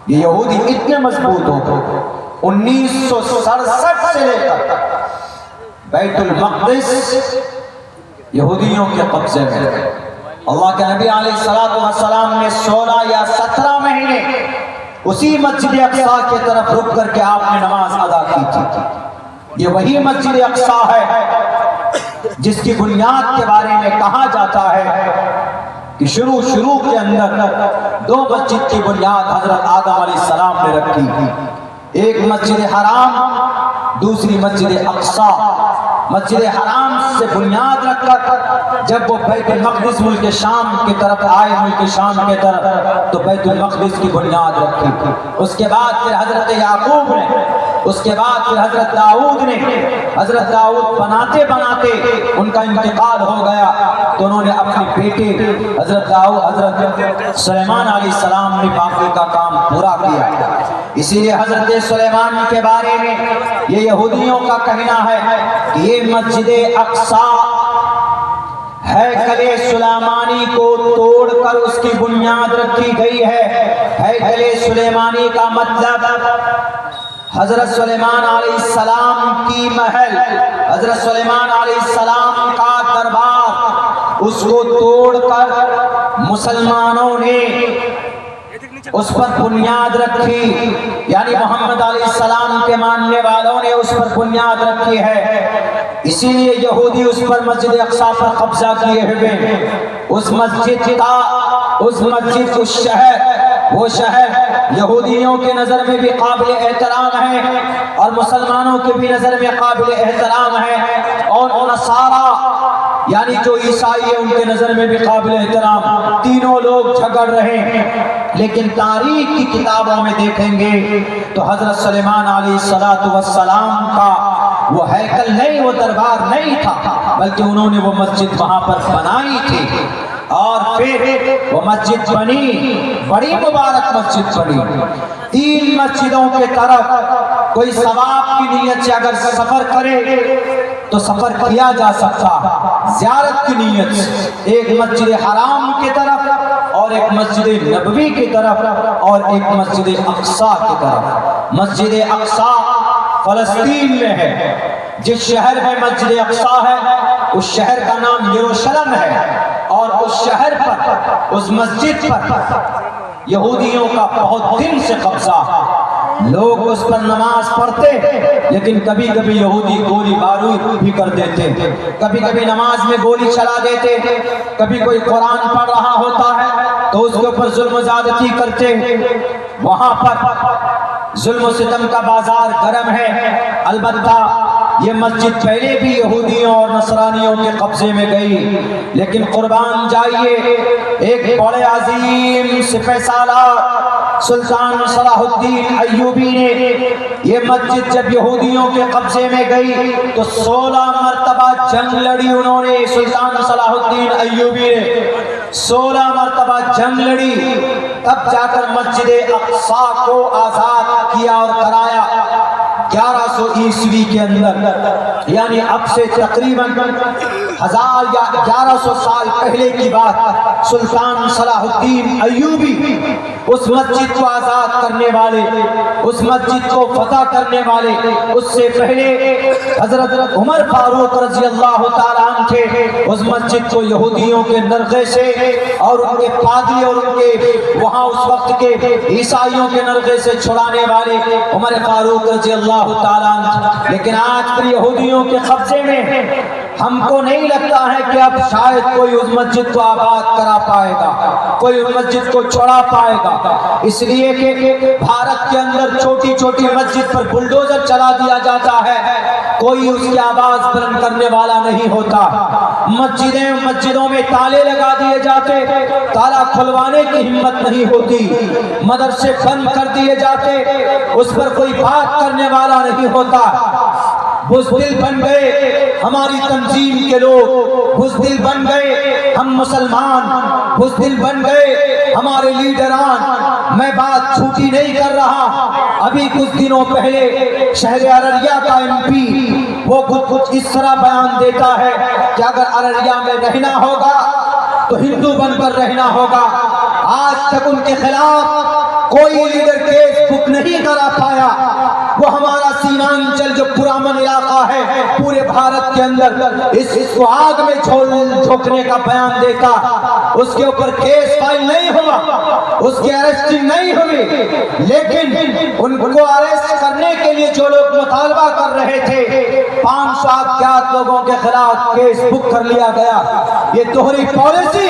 یہ یہودی اتنے مضبوط ہو گئے۔ 1967 سے لے کر بیت المقدس یہودیوں کے قبضے میں۔ اللہ کے نبی علیہ السلام نے 16 یا 17 مہینے اسی مسجد اقصیٰ کی طرف رک کر کے آپ نے نماز ادا کی تھی۔ یہ وہی مسجد اقصیٰ ہے جس کی بنیاد کے بارے میں کہا جاتا ہے کہ شروع کے اندر 2 مسجد کی بنیاد حضرت آدم علیہ السلام نے رکھی تھی، ایک مسجد حرام، دوسری مسجد اقصیٰ۔ مسجد حرام سے بنیاد رکھ کر جب وہ بیت المقدس ملک شام کی طرف آئے، ملک شام کی طرف، تو بیت المقدس کی بنیاد رکھی تھی۔ اس کے بعد پھر حضرت یعقوب نے، اس کے بعد پھر حضرت داؤد نے، حضرت داؤد بناتے بناتے ان کا انتقال ہو گیا تو انہوں نے اپنے بیٹے حضرت سلیمان علیہ السلام نے باقی کا کام پورا کیا۔ اسی لیے حضرت سلیمان کے بارے میں یہ یہودیوں کا کہنا ہے کہ یہ مسجد اقصیٰ ہیکل سلیمانی کو توڑ کر اس کی بنیاد رکھی گئی ہے۔ ہیکل سلیمانی کا مطلب حضرت سلیمان علیہ السلام کی محل، حضرت سلیمان علیہ السلام کا دربار، اس کو توڑ کر مسلمانوں نے اس پر بنیاد رکھی، یعنی محمد علیہ السلام کے ماننے والوں نے اس پر بنیاد رکھی ہے۔ اسی لیے یہودی اس پر مسجد اقصیٰ پر قبضہ کیے ہوئے، اس مسجد کو شہر وہ شہر یہودیوں کے نظر میں بھی قابل احترام ہے اور مسلمانوں کے بھی نظر میں قابل احترام ہے، اور نصارہ یعنی جو عیسائی ہے ان کے نظر میں بھی قابل احترام، تینوں لوگ جھگڑ رہے ہیں۔ لیکن تاریخ کی کتابوں میں دیکھیں گے تو حضرت سلیمان علیہ السلام کا وہ ہیکل نہیں، وہ دربار نہیں تھا، بلکہ انہوں نے وہ مسجد وہاں پر بنائی تھی، اور پھر وہ مسجد بنی، بڑی مبارک مسجد بنی۔ 3 مسجدوں کے طرف کوئی ثواب کی نیت سے اگر سفر کرے تو سفر کیا جا سکتا، زیارت کی نیت سے، ایک مسجد حرام کی طرف اور ایک مسجد نبوی کی طرف اور ایک مسجد اقصی کی طرف۔ مسجد اقصی فلسطین میں ہے، جس شہر میں مسجد اقصی ہے اس شہر کا نام یروشلم ہے، اور اس شہر پر، اس مسجد پر یہودیوں کا بہت دن سے قبضہ ہے۔ لوگ اس پر نماز پڑھتے، لیکن کبھی کبھی یہودی گولی بارود بھی کر دیتے، کبھی کبھی نماز میں گولی چلا دیتے، کبھی کوئی قرآن پڑھ رہا ہوتا ہے تو اس کے اوپر ظلم و زیادتی کرتے۔ وہاں پر ظلم و ستم کا بازار گرم ہے۔ البتہ یہ مسجد پہلے بھی یہودیوں اور نصرانیوں کے قبضے میں گئی، لیکن قربان جائیے ایک بڑے عظیم سپہ سالار سلطان صلاح الدین ایوبی نے یہ مسجد جب یہودیوں کے قبضے میں گئی تو 16 مرتبہ جنگ لڑی انہوں نے۔ سلطان صلاح الدین ایوبی نے 16 مرتبہ جنگ لڑی، تب جا کر مسجد اقصی کو آزاد کیا اور کرایا 1100 عیسوی کے اندر، یعنی اب سے تقریباً 1000 یا 1100 سال پہلے کی بات۔ سلطان صلاح الدین ایوبی اس مسجد کو آزاد کرنے والے، اس مسجد کو فتح کرنے والے، اس سے پہلے حضرت عمر فاروق رضی اللہ تعالیٰ عنہ تھے۔ اس مسجد کو یہودیوں کے نرغے سے اور ان کے پادری اور ان کے وہاں اس وقت کے عیسائیوں کے نرغے سے چھڑانے والے عمر فاروق رضی اللہ تعالیٰ عنہ، لیکن آج پھر یہودیوں کے قبضے میں۔ ہم کو نہیں لگتا ہے کہ اب شاید کوئی اس مسجد کو آباد کرا پائے گا، کوئی اس مسجد کو چھڑا پائے گا، اس لیے کہ بھارت کے اندر چھوٹی چھوٹی مسجد پر بلڈوزر چلا دیا جاتا ہے، کوئی اس کی آواز بلند کرنے والا نہیں ہوتا۔ مسجدوں میں تالے لگا دیے جاتے، تالا کھلوانے کی ہمت نہیں ہوتی، مدرسے بند کر دیے جاتے، اس پر کوئی بات کرنے والا نہیں ہوتا۔ بزدل بن گئے ہماری تنظیم کے لوگ، بزدل بن گئے ہم مسلمان، بزدل بن گئے ہمارے لیڈران۔ میں بات چھوٹی نہیں کر رہا، ابھی کچھ دنوں پہلے شہر ارریہ کا MP وہ کچھ اس طرح بیان دیتا ہے کہ اگر ارریہ میں رہنا ہوگا تو ہندو بن کر رہنا ہوگا۔ آج تک ان کے خلاف کوئی لیڈر کیس بک نہیں کرا پایا۔ وہ ہمارا سیمانچل جو پرامن علاقہ ہے پورے بھارت کے اندر، اس کو آگ میں جھونکنے کا بیان دیتا، اس کے اوپر کیس فائل نہیں ہوا، اس کی اریسٹنگ نہیں ہوئی، لیکن ان کو اریسٹ کرنے کے لیے جو لوگ مطالبہ کر رہے تھے 500 اگیات لوگوں کے خلاف کیس بک کر لیا گیا۔ یہ دوہری پالیسی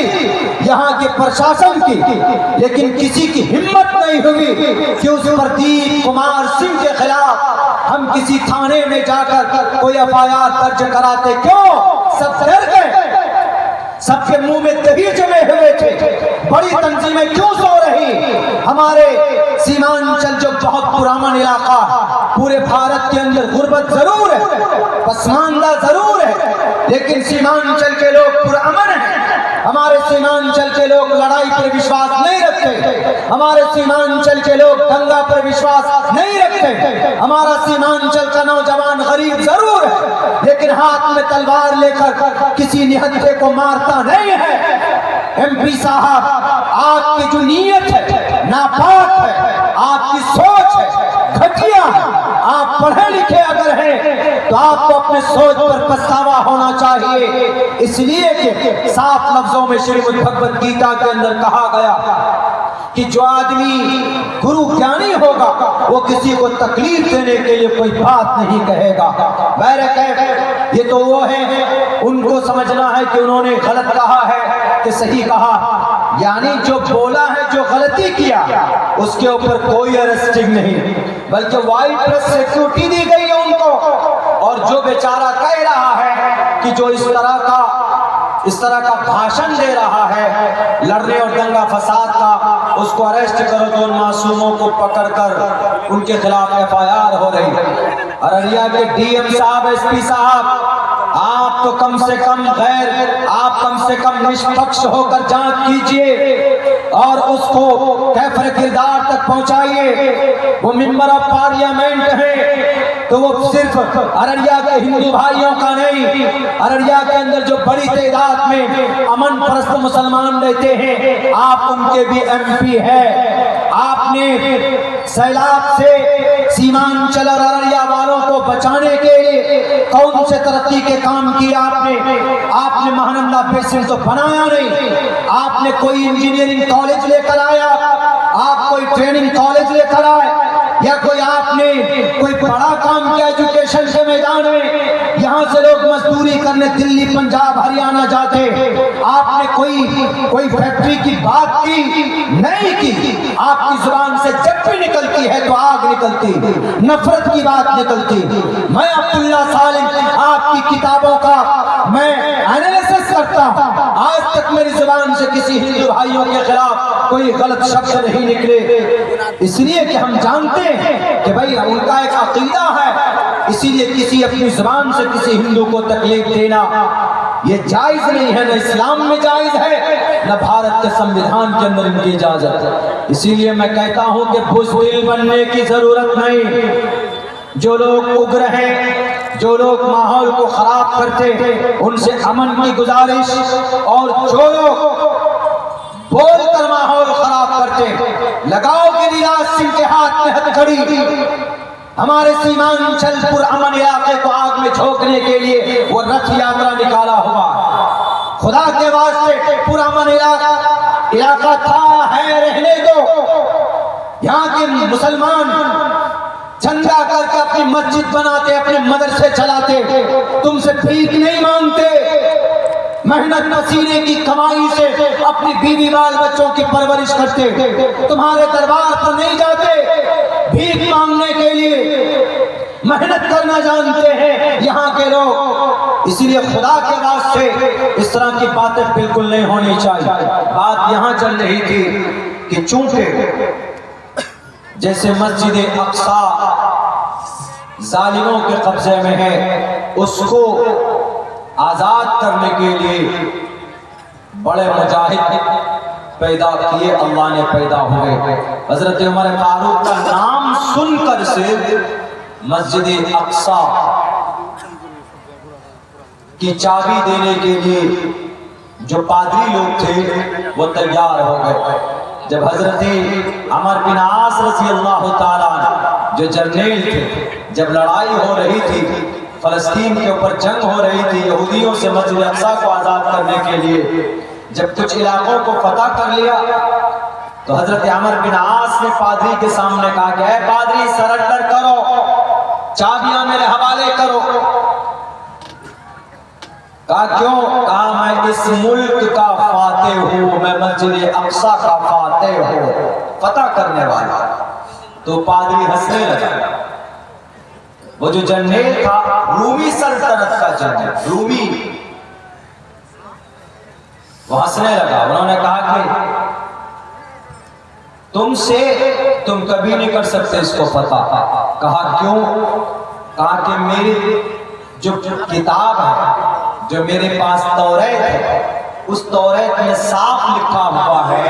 یہاں کے پرشاسن کی، لیکن کسی کی ہمت نہیں ہوئی کہ اس پردیپ کمار سنگھ کے خلاف ہم کسی تھانے میں جا کر کوئی FIR درج کراتے۔ کیوں؟ سب ڈر گئے، سب کے منہ میں تبھی جمے ہوئے تھے۔ بڑی تنظیمیں کیوں سو رہی؟ ہمارے سیمانچل جو بہت پرامن علاقہ، پورے بھارت کے اندر غربت ضرور ہے، پسماندہ ضرور ہے، لیکن سیمانچل کے لوگ پرامن ہیں۔ ہمارے سیمانچل کے لوگ لڑائی پر وشواس نہیں رکھتے، ہمارے سیمانچل کے لوگ دنگا پر وشواس نہیں رکھتے۔ ہمارا سیمانچل کا نوجوان غریب ضرور ہے، لیکن ہاتھ میں تلوار لے کر کسی نہتے کو مارتا نہیں ہے۔ MP صاحب، آپ کی جو نیت ہے ناپاک ہے، آپ کی سوچ ہے گھٹیا ہے۔ آپ پڑھے لکھے اگر ہیں تو آپ کو اپنے سوچ پر پچھتاوا ہونا چاہیے، اس لیے کہ صاف لفظوں میں شریمد بھگوت گیتا کے اندر کہا گیا کہ جو آدمی گرو گیانی ہوگا وہ کسی کو تکلیف دینے کے لیے کوئی بات نہیں کہے گا۔ بہرکیف یہ تو وہ ہیں، ان کو سمجھنا ہے کہ انہوں نے غلط کہا ہے کہ صحیح کہا، یعنی جو بولا ہے، جو غلطی کیا اس کے اوپر کوئی ارسٹنگ نہیں، بلکہ وائٹ پریس سیکیورٹی دی گئی ہے ان کو۔ اور جو بیچارہ کہہ رہا ہے کہ جو اس طرح کا بھاشن دے رہا ہے لڑنے اور دنگا فساد کا، اس کو اریسٹ کرو تو ان معصوموں کو پکڑ کر ان کے خلاف FIR ہو رہی۔ ارریہ کے DM صاحب، SP صاحب، آپ تو کم سے کم نشپکش ہو کر جانچ کیجئے اور اس کو کیفر کردار تک پہنچائیے۔ وہ ممبر آف پارلیمنٹ ہیں تو وہ صرف ارریہ کے ہندو بھائیوں کا نہیں، ارریہ کے اندر جو بڑی تعداد میں امن پرست مسلمان رہتے ہیں آپ ان کے بھی MP ہیں۔ آپ نے سیلاب سے سیمانچل اور ارریہ والوں کو بچانے کے لیے کون سے ترقی کے کام کیے آپ نے مہانندہ بیسن تو بنایا نہیں، آپ نے کوئی انجینئرنگ کالج لے کر آیا، آپ کوئی ٹریننگ کالج لے کر آئے، یا آپ نے کوئی بڑا کام کیا ایجوکیشن کے میدان میں؟ یہاں سے لوگ مزدوری کرنے دلی، پنجاب، ہریانہ جاتے، آپ نے کوئی فیکٹری کی بات کی نہیں کی۔ آپ کی زبان سے جب بھی نکلتی ہے تو آگ نکلتی، نفرت کی بات نکلتی۔ میں عبداللہ سالم آپ کی کتابوں کا میں انالیسس کرتا ہوں، آج تک میری زبان سے کسی ہندو بھائیوں کے خلاف کوئی غلط شبد نہیں نکلے، اس لیے کہ ہم جانتے ہیں کہ بھئی ان کا ایک عقیدہ ہے، اسی لیے کسی اپنی زبان سے کسی ہندو کو تکلیف دینا یہ جائز نہیں ہے، نہ اسلام میں جائز ہے، نہ بھارت کے سمویدھان کے اندر ان کی اجازت ہے۔ اسی لیے میں کہتا ہوں کہ بزدل بننے کی ضرورت نہیں۔ جو لوگ اگرے ہیں، جو لوگ ماحول کو خراب کرتے ان سے امن کی گزارش، اور جو لوگ بول کر ماحول خراب کرتے لگاؤ گریراج سنگھ کے ہاتھ میں ہتھکڑی۔ ہمارے سیمانچل پر امن علاقے کو آگ میں جھونکنے کے لیے وہ رتھ یاترا نکالا ہوا، خدا کے واسطے پر امن علاقہ تھا ہے، رہنے دو۔ یہاں کے مسلمان جھنڈا کر کے اپنی مسجد بناتے، اپنے مدرسے چلاتے، تم سے بھیک نہیں مانگتے، محنت پسینے کی کمائی سے اپنی بیوی بال بچوں کی پرورش کرتے، تمہارے دربار پر نہیں جاتے بھیک مانگنے کے لیے، محنت کرنا جانتے ہیں یہاں کے لوگ۔ اسی لیے خدا کے واسطے اس طرح کی باتیں بالکل نہیں ہونی چاہیے۔ بات یہاں چل رہی تھی کہ چونکہ جیسے مسجد اقصی ظالموں کے قبضے میں ہے، اس کو آزاد کرنے کے لیے بڑے مجاہد پیدا کیے، اللہ نے پیدا ہوئے۔ حضرت عمر فاروق کا نام سن کر سے مسجد اقصی کی چابی دینے کے لیے جو پادری لوگ تھے وہ تیار ہو گئے۔ جب حضرت عمر بن عاص رضی اللہ تعالیٰ جو جرنیل تھے، جب لڑائی ہو رہی تھی، فلسطین کے اوپر جنگ ہو رہی تھی یہودیوں سے مسجد اقصی کو آزاد کرنے کے لیے، جب کچھ علاقوں کو فتح کر لیا تو حضرت عمر بن عاص نے پادری کے سامنے کہا کہ اے پادری سرنڈر کرو، چابیاں میرے حوالے کرو۔ کہا کیوں؟ کہا میں اس ملک کا فاتح ہوں، میں مسجد اقصی کا فاتح ہوں، فتح کرنے والا۔ تو پادری ہنسنے لگا، وہ جو جنرل تھا رومی سلطنت کا جنرل، رومی، وہ ہنسنے لگا۔ انہوں نے کہا کہ تم کبھی نہیں کر سکتے اس کو فتح۔ کہا کیوں؟ کہا کہ میری جو کتاب ہے، جو میرے پاس توریت ہے، اس توریت میں صاف لکھا ہوا ہے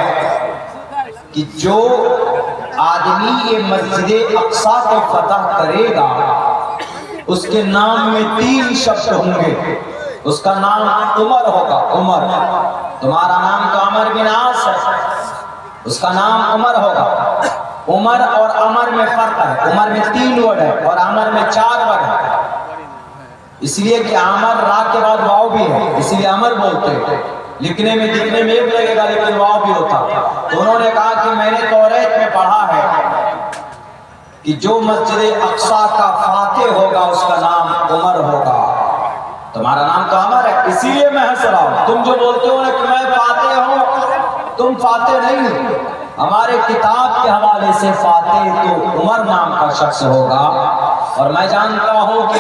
کہ جو آدمی یہ مسجد اقصی کو فتح کرے گا اس کے نام میں 3 شبد ہوں گے۔ اس کا نام عمر ہوگا، عمر۔ تمہارا نام تو عمر بن عاص ہے، اس کا نام عمر ہوگا۔ عمر اور عمر میں فرق ہے، عمر میں 3 ورڈ ہے اور عمر میں 4 ورڈ ہے، اس لیے کہ عمر را کے بعد واو بھی ہے، اس لیے عمر بولتے ہیں، لکھنے میں دکھنے میں ایک لگے گا لیکن واو بھی ہوتا۔ تو انہوں نے کہا کہ میں نے توریت میں پڑھا ہے کہ جو مسجد اقصی کا فاتح ہوگا اس کا نام عمر ہوگا۔ تمہارا نام تو عمر ہے، اسی لیے میں ہنس رہا ہوں۔ تم جو بولتے ہو کہ میں فاتح ہوں، تم فاتح نہیں ہو۔ ہمارے کتاب کے حوالے سے فاتح تو عمر نام کا شخص ہوگا، اور میں جانتا ہوں کہ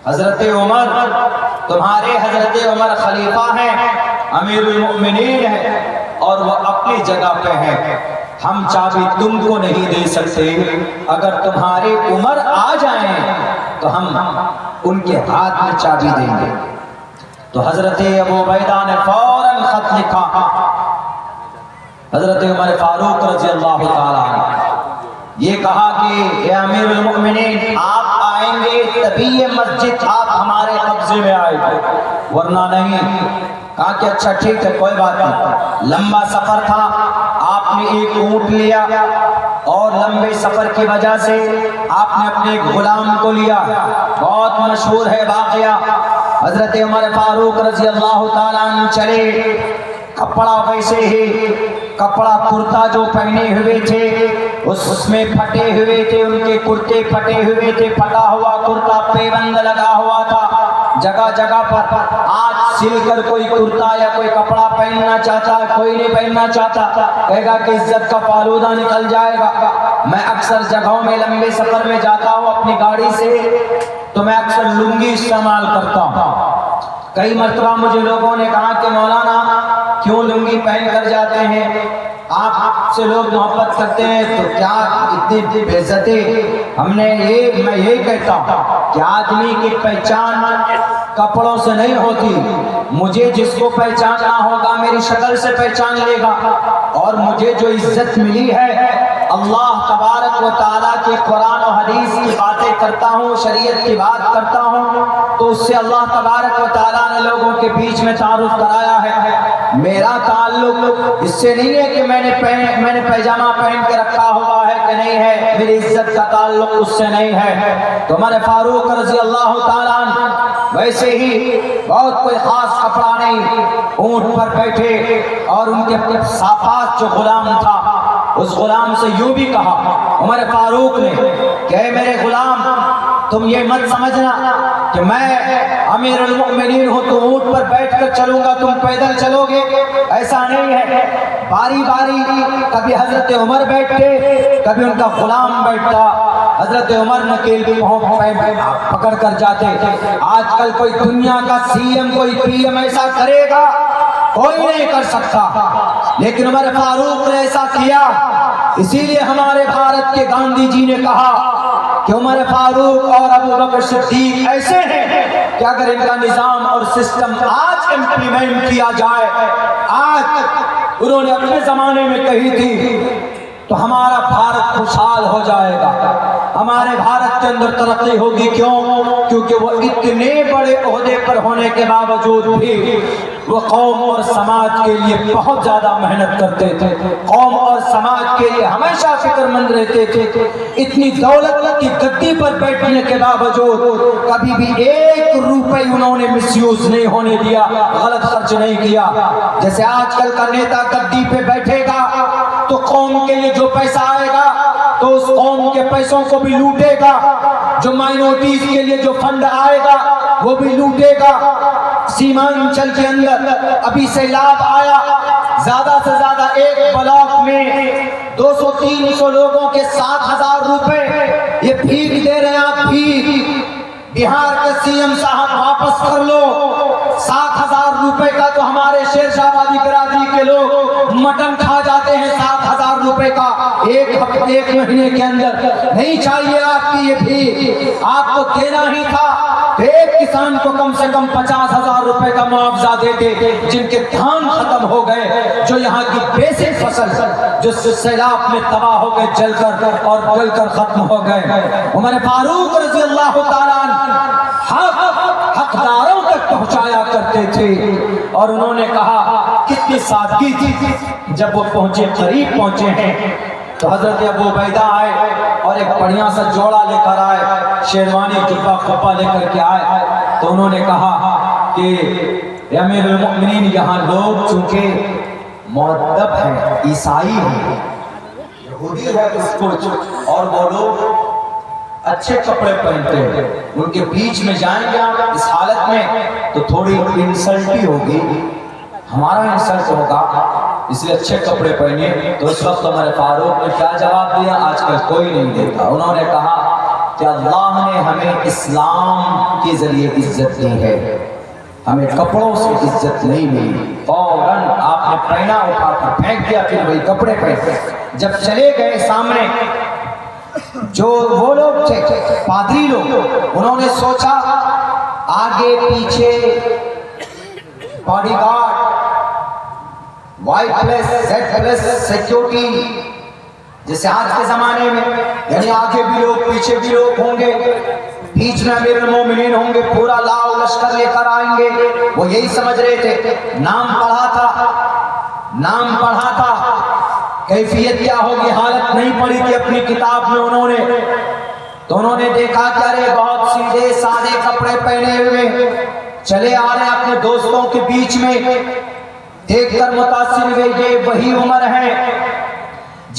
حضرت عمر تمہارے حضرت عمر خلیفہ ہیں، امیر المؤمنین ہیں، اور وہ اپنی جگہ پہ ہیں۔ ہم چابی تم کو نہیں دے سکتے، اگر تمہارے عمر آ جائیں تو ہم ان کے ہاتھ میں چابی دیں گے۔ تو حضرت ابو عبیدہ نے فوراً خط لکھا حضرت عمر فاروق رضی اللہ تعالیٰ عنہ، یہ کہا کہ اے امیر المؤمنین آپ آئیں گے تبھی یہ مسجد آپ ہمارے قبضے میں آئے گی، ورنہ نہیں۔ کہا کہ اچھا ٹھیک ہے، کوئی بات نہیں۔ لمبا سفر تھا، آپ نے ایک اونٹ لیا اور لمبے سفر کی وجہ سے آپ نے اپنے ایک غلام کو لیا۔ بہت مشہور ہے واقعہ، حضرت عمر فاروق رضی اللہ تعالیٰ عنہ چلے، کپڑا ویسے ہی، کپڑا کرتا جو پہنے ہوئے تھے اس میں پھٹے ہوئے تھے، ان کے کرتے پھٹے ہوئے تھے، پھٹا ہوا کرتا پیبند لگا ہوا تھا جگہ جگہ پر۔ آج سل کر کوئی کرتا یا کوئی کپڑا پہننا چاہتا ہے، کوئی نہیں پہننا چاہتا، کہے گا کہ عزت کا فالودہ نکل جائے گا۔ میں اکثر جگہوں میں لمبے سفر میں جاتا ہوں اپنی گاڑی سے، تو میں اکثر لنگی استعمال کرتا ہوں۔ کئی مرتبہ مجھے لوگوں نے کہا کہ مولانا کیوں لنگی پہن کر جاتے ہیں، آپ سے لوگ محبت کرتے ہیں تو کیا اتنی بے عزتی؟ میں یہ کہتا ہوں کہ آدمی کی پہچان کپڑوں سے نہیں ہوتی، مجھے جس کو پہچاننا ہوگا میری شکل سے پہچان لے گا، اور مجھے جو عزت ملی ہے اللہ تبارک و تعالیٰ کے قرآن و حدیث کی باتیں کرتا ہوں، شریعت کی بات کرتا ہوں، تو اس سے اللہ تبارک و تعالیٰ نے لوگوں کے بیچ میں تعارف کرایا ہے۔ میرا تعلق اس سے نہیں ہے کہ میں نے پیجامہ پہن کے رکھا ہوا ہے کہ نہیں ہے، میری عزت کا تعلق اس سے نہیں ہے۔ تو عمر فاروق رضی اللہ تعالیٰ عنہ ویسے ہی بہت کوئی خاص کپڑا نہیں، اونٹ پر بیٹھے، اور ان کے صافات جو غلام تھا اس غلام سے یوں بھی کہا عمر فاروق نے کہ اے میرے غلام، تم یہ مت سمجھنا کہ میں امیر المؤمنین ہوں تو اونٹ پر بیٹھ کر چلوں گا، تم پیدل چلو گے، ایسا نہیں ہے۔ باری باری کبھی حضرت عمر بیٹھتے، کبھی ان کا غلام بیٹھتا، حضرت عمر نکیل پکڑ کر جاتے۔ آج کل کوئی دنیا کا سی ایم، کوئی پی ایم ایسا کرے گا کوئی نہیں کر سکتا، لیکن عمر فاروق نے ایسا کیا۔ اسی لیے ہمارے بھارت کے گاندھی جی نے کہا کہ عمر فاروق اور ابو بکر صدیق ایسے ہیں کہ اگر ان کا نظام اور سسٹم آج امپلیمنٹ کیا جائے، آج انہوں نے اپنے زمانے میں کہی تھی، تو ہمارا بھارت خوشحال ہو جائے گا، ہمارے بھارت کے اندر ترقی ہوگی۔ کیوں؟ کیونکہ وہ اتنے بڑے عہدے پر ہونے کے باوجود بھی وہ قوم اور سماج کے لیے بہت زیادہ محنت کرتے تھے، قوم اور سماج کے لیے ہمیشہ فکر مند رہتے تھے۔ اتنی دولت کی گدی پر بیٹھنے کے باوجود کبھی بھی 1 روپے انہوں نے مس یوز نہیں ہونے دیا، غلط خرچ نہیں کیا۔ جیسے آج کل کا نیتا گدی پہ بیٹھے گا تو قوم کے لیے جو پیسہ آئے گا تو اس قوم کے پیسوں کو بھی لوٹے گا، جو مائنورٹیز کے لیے جو فنڈ آئے گا وہ بھی لوٹے گا۔ سیمانچل کے اندر ابھی سیلاب آیا، زیادہ سے زیادہ ایک بلاک میں 200-300 لوگوں کے 7,000 روپے یہ بھیک دے رہے ہیں۔ آپ بھیک بہار کے سی ایم صاحب واپس کر لو، 7,000 روپے کا تو ہمارے شیر شاہ آبادی برادری کے لوگ مٹن کھا جاتے ہیں، 7,000 روپے کا ایک مہینے کے اندر نہیں چاہیے آپ کی یہ بھی، آپ کو دینا ہی تھا تو ایک کسان کو کم سے کم 50,000 روپے کا معاوضہ دیتے، جن کے دھان ختم ہو گئے، جو یہاں کی بیسک فصل جو سیلاب میں تباہ ہو گئے، جل کر اور گل کر ختم ہو گئے۔ عمر فاروق رضی اللہ تعالیٰ عنہ حقداروں تک پہنچایا کرتے تھے، اور انہوں نے کہا کتنی سادگی تھی۔ جب وہ پہنچے، قریب پہنچے ہیں، تو حضرت ابو عبیدہ آئے اور ایک بڑھیا سا جوڑا لے کر آئے، شیروانی جبہ کھپا لے کر کے آئے۔ تو انہوں نے کہا کہ امیر المؤمنین، یہاں لوگ چونکہ مؤدب ہیں، عیسائی ہیں، یہودی ہے اس کو، اور وہ لوگ اچھے کپڑے پہنتے ہیں، ان کے بیچ میں جائیں گے آپ اس حالت میں تو تھوڑی انسلٹ ہی ہوگی، ہمارا انسلٹ ہوگا، اس لیے اچھے کپڑے پہنیے. تو اس وقت عمر فاروق نے کیا جواب دیا؟ آج کل کوئی نہیں دیتا. انہوں نے کہا کہ اللہ نے ہمیں اسلام کے ذریعے عزت دی ہے, ہمیں کپڑوں سے عزت نہیں ملی. فوراً آپ نے پہنا اٹھا کر پھینک دیا, پھر وہی کپڑے پہنے. جب چلے گئے سامنے جو وہ لوگ تھے پادری لوگ, انہوں نے سوچا آگے پیچھے body guard, white plus Z plus security, جیسے آج کے زمانے میں, یعنی آگے بھی لوگ پیچھے بھی لوگ ہوں گے, بیچ میں امیر المومنین ہوں گے, پورا لاؤ لشکر لے کر آئیں گے. وہ یہی سمجھ رہے تھے. نام پڑھا تھا, کیفیت کیا ہوگی حالت نہیں پڑھی تھی اپنی کتاب میں انہوں نے. تو انہوں نے دیکھا کہ ارے بہت سیدھے سادے کپڑے پہنے ہوئے چلے آ رہے اپنے دوستوں کے بیچ میں. دیکھ کر متاثر ہوئے, یہ وہی عمر ہے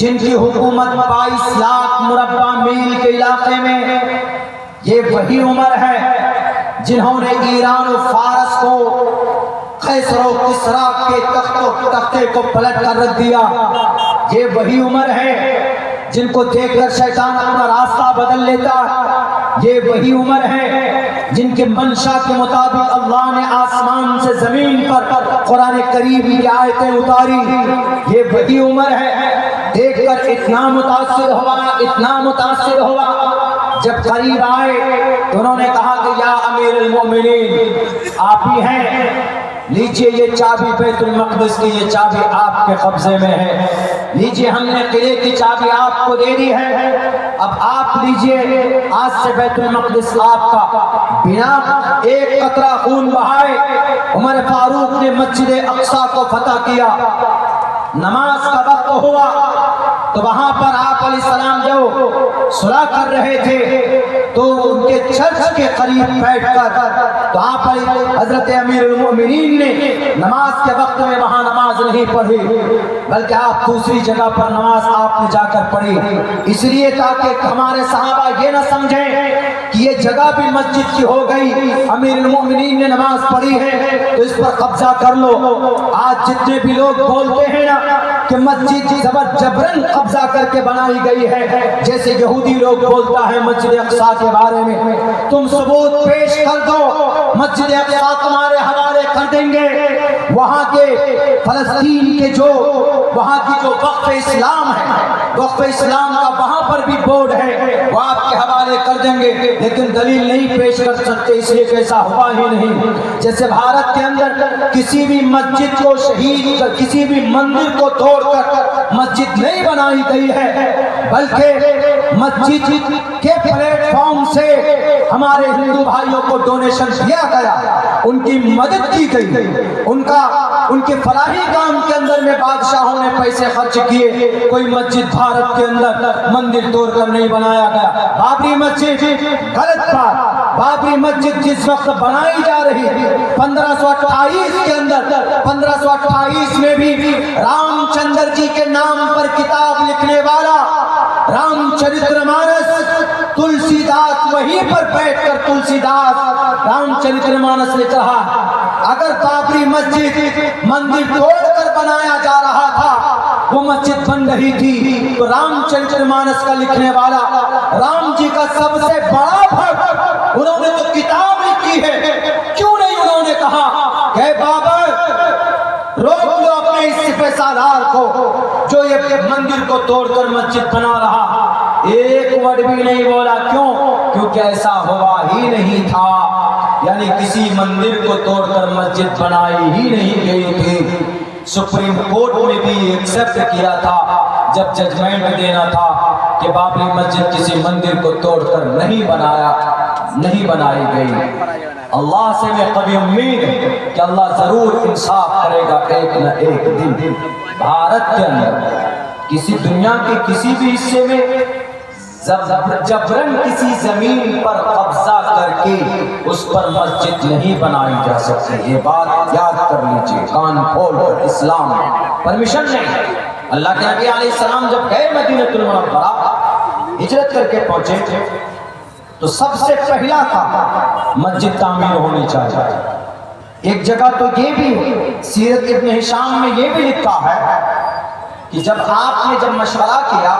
جن کی حکومت 22 لاکھ مربع میل کے علاقے میں ہے. یہ وہی عمر ہے جنہوں نے ایران و فارس کو قیصر و کسریٰ کے تختے کو پلٹ کر رکھ دیا. یہ وہی عمر ہے جن کو دیکھ کر شیطان اپنا راستہ بدل لیتا. یہ وہی عمر ہے جن کے منشا کے مطابق اللہ نے آسمان سے زمین پر قرآن کریم کی آیتیں اتاری. یہ وہی عمر ہے. دیکھ کر اتنا متاثر ہوا. جب قریب آئے تو انہوں نے کہا کہ یا امیر المومنین, آپ ہی ہیں, لیجئے یہ چابی بیت المقدس کی, یہ چابی آپ کے قبضے میں ہے. لیجئے ہم نے قلعے کی چابی آپ کو دے دی ہے, اب آپ لیجئے, آج سے بیت المقدس آپ کا. بنا ایک قطرہ خون بہائے عمر فاروق نے مسجد اقصی کو فتح کیا. نماز کا وقت ہوا تو وہاں پر آپ علیہ السلام جو صلاح کر رہے تھے تو ان کے چرچ کے قریب بیٹھ کر تو آپ حضرت امیر المومنین نے نماز کے وقت میں وہاں نماز نہیں پڑھی, بلکہ آپ دوسری جگہ پر نماز آپ نے جا کر پڑھی. اس لیے تاکہ ہمارے صحابہ یہ نہ سمجھیں کہ یہ جگہ بھی مسجد کی ہو گئی, امیر المومنین نے نماز پڑھی ہے تو اس پر قبضہ کر لو. آج جتنے بھی لوگ بولتے ہیں نا کہ مسجد جبرن قبضہ کر کے بنائی گئی ہے, جیسے یہودی لوگ بولتا ہے مسجد اقصی کے بارے میں, تم ثبوت پیش کر دو, مسجد اقصی تمہارے حوالے کر دیں گے. وہاں کے فلسطین کے وہاں کی جو وقف اسلام ہے, وقف اسلام کا وہاں پر بھی بورڈ ہے, وہ آپ کے حوالے کر دیں گے, لیکن دلیل نہیں پیش کر سکتے, اس لیے ایسا ہوا ہی نہیں. جیسے بھارت کے اندر کسی بھی مسجد کو شہید کر, کسی بھی مندر کو توڑ کر مسجد نہیں بنائی گئی ہے, بلکہ مسجد کے پلیٹ فارم سے ہمارے ہندو بھائیوں کو ڈونیشن دیا گیا, ان کی مدد کی گئی, ان کے فلاحی کام کے اندر میں بادشاہوں نے پیسے خرچ کیے. کوئی مسجد بھارت کے اندر مندر توڑ کر نہیں بنایا گیا. بابری مسجد غلط بات, بابری مسجد جس وقت بنائی جا رہی 1528 کے اندر, 1528 میں بھی رام چندر جی کے نام پر کتاب لکھنے والا رام چرتر مانس تلسی داس وہیں پر بیٹھ کر تلسی داس رام چرتر مانس لکھ رہا ہے. اگر بابری مسجد مندر توڑ کر بنایا جا رہا تھا, وہ مسجد بن رہی تھی, تو رام چرتر مانس کا لکھنے والا رام جی کا سب سے بڑا بھکت, انہوں نے تو کتاب لکھی ہے, کیوں نہیں انہوں نے کہا کہ بابر روک لو اپنے اس سپہ سالار کو جو یہ مندر کو توڑ کر مسجد بنا رہا. ایک ورڈ بھی نہیں بولا. کیوں؟ کیونکہ ایسا ہوا ہی نہیں تھا, یعنی کسی مندر کو توڑ کر مسجد بنائی ہی نہیں گئی تھی. سپریم کورٹ میں بھی ایکسپٹ کیا تھا جب ججمنٹ دینا تھا کہ بابری مسجد کسی مندر کو توڑ کر نہیں بنائی گئی. اللہ سے میں کبھی امید ہے کہ اللہ ضرور انصاف کرے گا ایک نہ ایک دن. بھارت کے اندر کسی دنیا کے کسی بھی حصے میں جبرن کسی زمین پر قبضہ کر کے اس پر مسجد نہیں بنائی جا سکتی. یہ بات یاد کر لیجئے, کان کھول کر. اسلام پرمیشن نہیں. اللہ کے نبی علیہ السلام جب گئے مدینہ المنورہ ہجرت کر کے پہنچے تو سب سے پہلا تھا مسجد تعمیر ہونی چاہیے. ایک جگہ تو یہ بھی سیرت ابن ہشام میں یہ بھی لکھا ہے کہ جب آپ نے مشورہ کیا،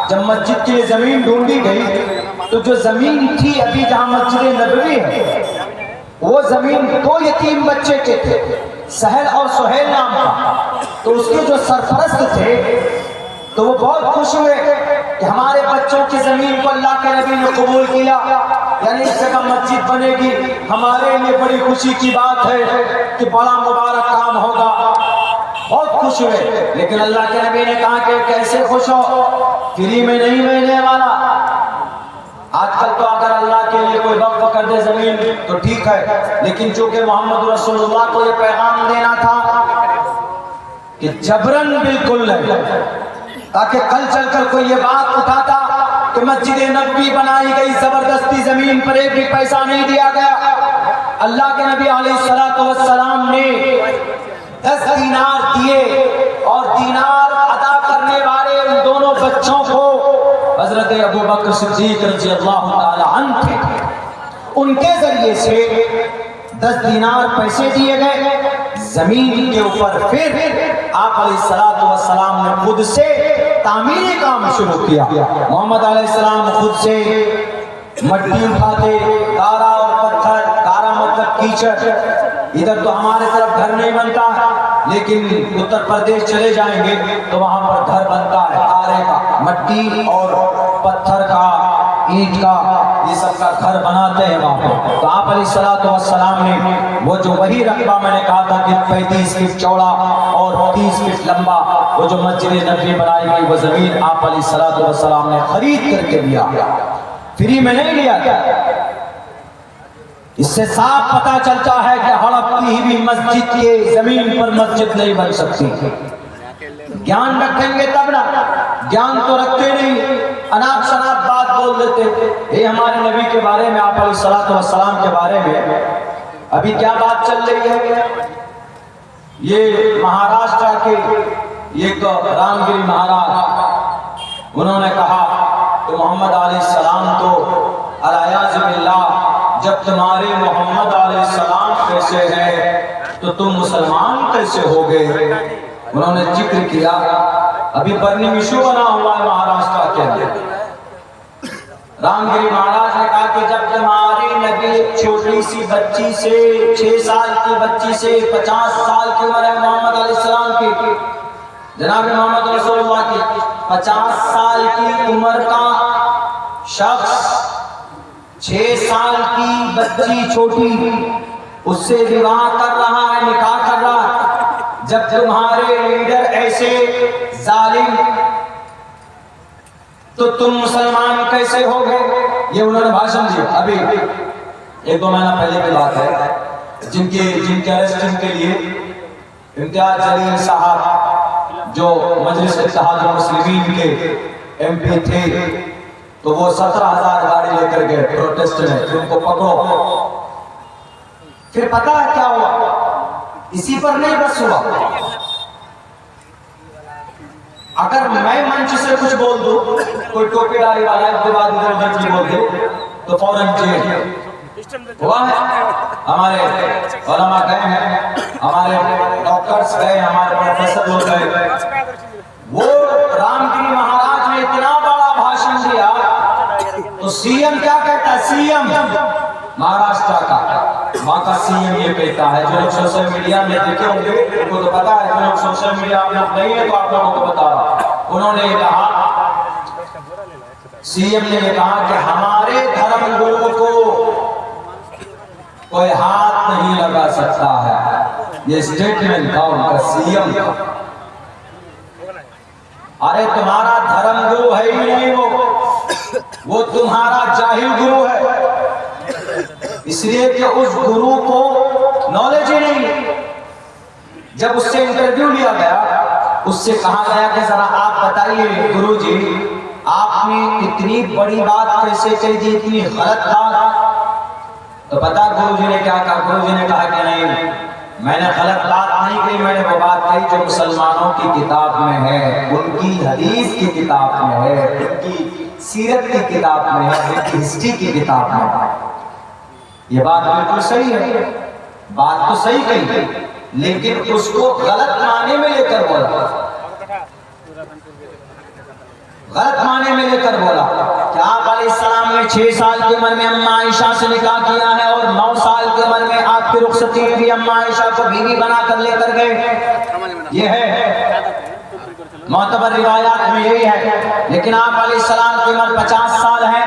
جب مسجد کے لیے زمین ڈھونڈی گئی، تو جو زمین تھی ابھی جہاں مسجد نبوی ہے، وہ زمین 2 یتیم بچے کے تھے، سہل اور سہیل نام کا۔ تو اس کے جو سرپرست تھے تو وہ بہت خوش ہوئے کہ ہمارے بچوں کی زمین کو اللہ کے نبی نے قبول کیا، یعنی اس جگہ مسجد بنے گی، ہمارے لیے بڑی خوشی کی بات ہے کہ بڑا مبارک کام ہوگا۔ بہت خوش ہوئے، لیکن اللہ کے نبی نے کہا کہ کیسے خوش ہو، فری میں نہیں ملنے والا۔ آج کل تو اگر اللہ کے لیے کوئی وقف کر دے زمین تو ٹھیک ہے، لیکن چونکہ محمد رسول اللہ کو یہ پیغام دینا تھا کہ جبرن بالکل نہیں، تاکہ کل چل کر کوئی یہ بات اٹھاتا کہ مسجد نبوی بنائی گئی، زبردستی زمین پر ایک بھی پیسہ نہیں دیا گیا۔ اللہ کے نبی علیہ السلام نے 10 دینار دیے، اور دینار ادا کرنے والے ان دونوں بچوں کو حضرت ابو بکر صدیق رضی اللہ تعالی عنہ تھے۔ ان کے ذریعے سے 10 دینار پیسے دیے گئے زمین کے اوپر۔ پھر آپ علیہ السلام نے خود سے تعمیری کام شروع کیا۔ محمد علیہ السلام خود سے مٹی اٹھاتے، کارا اور پتھر، کارا مطلب کیچڑ، ادھر تو ہمارے طرف گھر نہیں بنتا ہے، لیکن اتر پردیش چلے جائیں گے تو وہاں پر گھر بنتا ہے، کارے کا، مٹی اور پتھر کا، اینٹ کا، یہ سب کا گھر بناتے ہیں وہاں پر۔ تو آپ علیہ السلام نے وہ جو وہی رقبہ میں نے کہا تھا کہ 35 فٹ چوڑا اور 30 فٹ لمبا، وہ جو مسجد نبوی بنائی گئی، وہ زمین آپ علیہ السلام نے خرید کر کے دیا، فری میں نہیں لیا تھا۔ اس سے صاف پتہ چلتا ہے کہ ہڑپتی ہوئی مسجد کے زمین پر مسجد نہیں بن سکتی۔ گیان رکھیں گے تب نا، گیان تو رکھتے نہیں، اناپ شناپ بات بول دیتے۔ یہ ہمارے نبی کے بارے میں، آپ علیہ السلام کے بارے میں ابھی کیا بات چل رہی ہے؟ یہ مہاراشٹر کے ایک رام گری مہاراج، انہوں نے کہا کہ محمد علیہ السلام تو الیاذ باللہ، جب تمہارے محمد علیہ السلام کیسے ہیں تو تم مسلمان کیسے ہو گئے؟ انہوں نے ذکر کیا، ابھی برنی ایشو بنا ہوا ہے مہاراشٹر کے اندر۔ رام گری مہاراج نے کہا کہ جب تمہارے نبی چھوٹی سی بچی سے، 6 سال کی بچی سے 50 سال کی عمر ہے محمد علیہ السلام کی، جناب محمد رسول اللہ کی 50 سال کی عمر کا شخص 6 سال کی بچی چھوٹی، اس سے نکاح کر رہا ہے۔ جب تمہارے لیڈر ایسے ظالم، تو تم مسلمان کیسے ہو گئے؟ یہ انہوں نے بھاشن دیا۔ ابھی 1-2 مہینہ پہلے کی بات ہے، جن کے ارسٹنگ کے لیے امتیاز جلیل صاحب جو مجلس اتحاد المسلمین کے MP تھے، تو وہ 17,000 گاڑی لے کر گئے پروٹیسٹ میں، ان کو پکڑو۔ پھر پتہ ہے کیا ہوا؟ اسی پر نہیں بس ہوا، اگر میں منچ سے کچھ بول دوں، کوئی ٹوپی ڈالی والا ایک دو بات ادھر ادھر کی بول دے تو فوراً جیل ہوا ہے۔ ہمارے علماء گئے ہیں، ہمارے ڈاکٹرز گئے، ہمارے پروفیسر لوگ گئے۔ وہ رام گری مہاراج نے اتنا بڑا بھاشن دیا تو سی ایم کیا کہتا ہے؟ سی ایم مہاراشٹر کا، وہاں کا سی ایم یہ کہتا ہے، جو لوگ سوشل میڈیا میں دیکھے ہوں گے ان کو تو پتا ہے، جو لوگ سوشل میڈیا آپ لوگ نہیں ہے تو آپ لوگوں کو بتا رہا، انہوں نے یہ کہا، سی ایم نے یہ کہا کہ ہمارے دھرم گرو کو کوئی ہاتھ نہیں لگا سکتا ہے۔ یہ سٹیٹمنٹ تھا ان کا سی ایم کا۔ ارے تمہارا دھرم گرو ہے ہی نہیں، وہ تمہارا جاہل گرو ہے، اس لیے کہ اس گرو کو نالج ہی نہیں۔ جب اس سے انٹرویو لیا گیا، اس سے کہا گیا کہ ذرا آپ بتائیے گرو جی، آپ نے اتنی بڑی بات کیسے کہہ دی، اتنی غلط بات؟ تو پتا گرو جی نے کیا کہا؟ گرو جی نے کہا کہ نہیں، میں نے غلط بات نہیں کہی، میں نے وہ بات کہی جو مسلمانوں کی کتاب میں ہے، ان کی حدیث کی کتاب میں ہے، ان کی سیرت کی کتاب میں ہے، ان کی ہسٹری کی کتاب میں ہے۔ یہ بات بالکل صحیح ہے، بات تو صحیح کہی، لیکن اس کو غلط معنی میں لے کر بولا۔ غلط معنی میں لے کر بولا کہ آپ علیہ السلام نے 6 سال کی عمر میں اماں عائشہ سے نکاح کیا ہے اور 9 سال کی عمر میں آپ کی رخصتی میں بھی اماں عائشہ کو بیوی بنا کر لے کر گئے. یہ ہے معتبر روایات میں یہی ہے. لیکن آپ علیہ السلام کی عمر 50 سال ہے,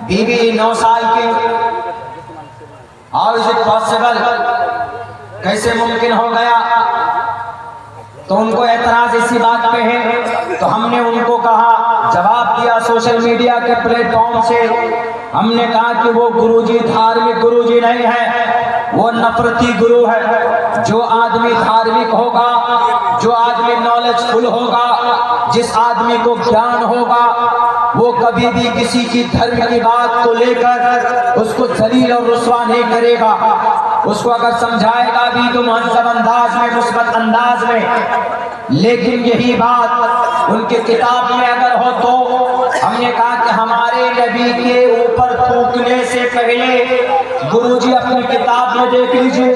بیوی 9 سال کی. How is it possible؟ کیسے ممکن ہو گیا؟ تو ان کو اعتراض اسی بات پہ ہے. تو ہم نے ان کو کہا, جواب دیا سوشل میڈیا کے پلیٹ فارم سے. ہم نے کہا کہ وہ گرو جی دھارمک گرو جی نہیں ہے, وہ نفرتی گرو ہے. جو آدمی دھارمک ہوگا, جو آدمی نالج فل ہوگا, جس آدمی کو گیان ہوگا, وہ کبھی بھی کسی کی دھرم کی بات کو لے کر اس کو ذلیل اور رسوا نہیں کرے گا. اس کو اگر سمجھائے گا بھی تو مہذب انداز میں, مثبت انداز میں. لیکن یہی بات ان کے کتاب میں اگر ہو تو ہم نے کہا کہ ہمارے نبی کے اوپر تھوکنے سے پہلے گرو جی اپنی کتاب میں دیکھ لیجئے,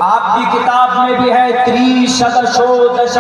آپ کی کتاب میں بھی ہے, 30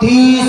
30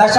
10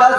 10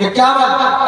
51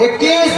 21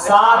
7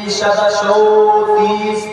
30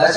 10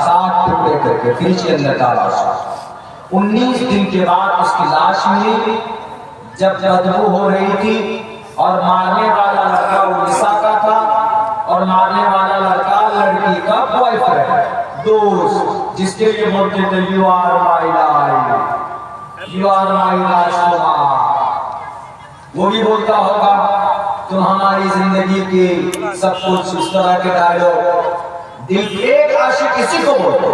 60 ٹکڑے کر کے فریج کے اندر ڈالا اس کو. 19 دن کے بعد اس کی لاش ملی. جب بدبو ہو رہی تھی اور مارنے والا لڑکا اڑیسہ کا تھا اور مارنے والا لڑکا لڑکی کا بوائے فرینڈ دوست, جس کے لیے بولتے تھے you are my life, you are my life. وہ بھی بولتا ہوگا تم ہماری زندگی کی سب کچھ, اس طرح کے ڈائلوگ. دل پھیک عاشق کسی کو بولتے,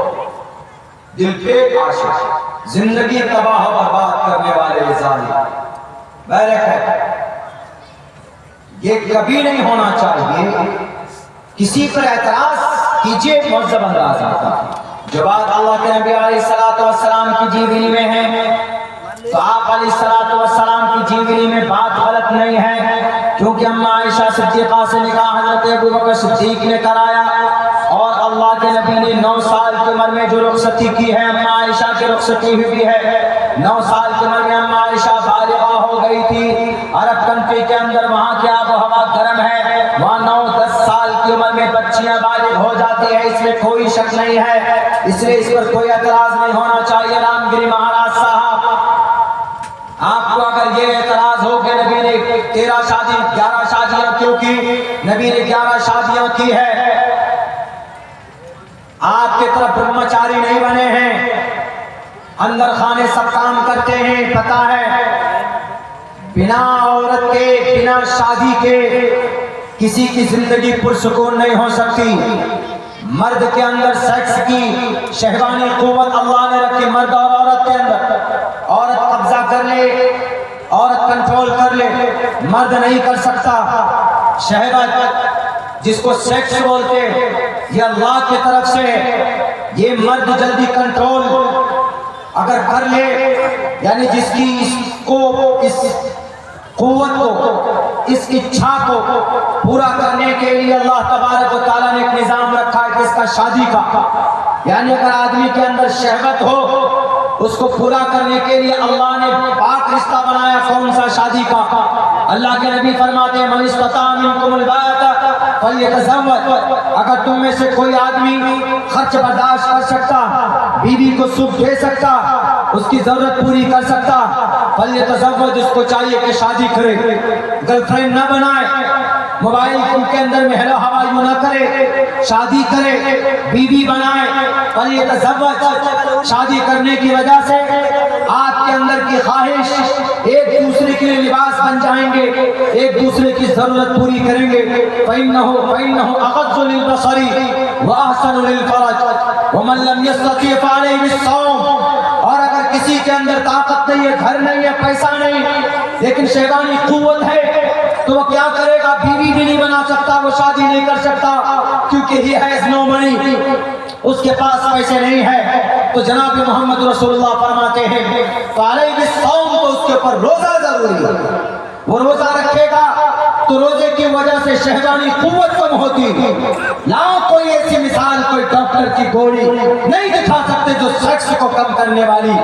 دل پھیک عاشق, زندگی تباہ و برباد کرنے والے ظالم. بیرک ہے, یہ کبھی نہیں ہونا چاہیے. کسی پر اعتراض کیجئے معذب انداز آتا ہے. جو بات اللہ کے نبی علیہ السلام کی جیونی میں ہے تو آپ علیہ السلام کی جیونی میں بات غلط نہیں ہے, کیونکہ اما عائشہ صدیقہ سے نکاح حضرت ابوبکر صدیق نے کرایا اور اللہ کے نبی نے 9 سال کی عمر میں جو رخصتی کی ہے اما عائشہ کی رخصتی ہوئی ہے. 9 سال کی عمر میں اما عائشہ بالغہ ہو گئی تھی. عرب کنٹری کے اندر وہاں کی آب و ہوا گرم ہے, وہاں 9-10 سال کی عمر میں بچیاں بالغ ہو جاتی ہیں, اس میں کوئی شک نہیں ہے, اس لیے اس پر کوئی اعتراض نہیں ہونا چاہیے. رام گری مہاراج صاحب, آپ کو اگر یہ اعتراض ہو کہ نبی نے 11 شادیاں کیوں کی, نبی نے 11 شادیاں کی ہے, آپ کی طرف برہمچاری نہیں بنے ہیں, اندر خانے سب کام کرتے ہیں, پتہ ہے. بنا عورت کے, بنا شادی کے کسی کی زندگی پرسکون نہیں ہو سکتی. مرد کے اندر سیکس کی شہوانی قوت اللہ نے رکھی مرد اور عورت کے اندر. عورت قبضہ کر لے, عورت کنٹرول کر لے, مرد نہیں کر سکتا. شہوت جس کو سیکس بولتے یہ اللہ کی طرف سے, یہ مرد جلدی کنٹرول اگر کر لے, یعنی جس کی اس قوت کو, اس اچھا کو پورا کرنے کے لیے اللہ تبارک و تعالیٰ نے ایک نظام رکھا ہے اس کا شادی کا. یعنی اگر آدمی کے اندر شہوت ہو, اس کو پورا کرنے کے لیے اللہ نے پاک رشتہ بنایا. کون سا؟ شادی کا. اللہ کے نبی فرماتے ہیں من استطاع منکم الباءۃ فلیتزوج, اگر تم میں سے کوئی آدمی خرچ برداشت کر سکتا, بیوی کو سکھ دے سکتا, اس کی ضرورت پوری کر سکتا, فلیتزوج, اس کو چاہیے کہ شادی کرے, گرل فرینڈ نہ بنائے, موبائل کے اندر میں ہیلو ہاؤ یو نہ کرے, شادی کرے, بیوی بنائے. فلیتزوج, شادی کرنے کی وجہ سے آپ کے اندر کی خواہش, ایک دوسرے کے لیے لباس بن جائیں گے, ایک دوسرے کی ضرورت پوری کریں گے. فإنه أغض للبصر وأحسن للفرج ومن لم يستطع فعليه بالصوم. اور اگر کسی کے اندر طاقت نہیں ہے, گھر نہیں ہے, پیسہ نہیں, لیکن شیطانی قوت ہے, تو وہ کیا کرے گا؟ بیوی بھی نہیں بنا سکتا, وہ شادی نہیں کر سکتا, کیونکہ he has no money, اس کے پاس پیسے نہیں ہے. تو جناب محمد رسول اللہ فرماتے ہیں فعلیہ بالصوم, تو اس کے اوپر روزہ ضروری ہے. وہ روزہ رکھے گا تو روزے کی وجہ سے شہوانی قوت کم ہوتی ہے. نہ کوئی ایسی مثال کوئی ڈاکٹر کی گولی نہیں دکھا سکتے جو سیکس کو کم کرنے والی,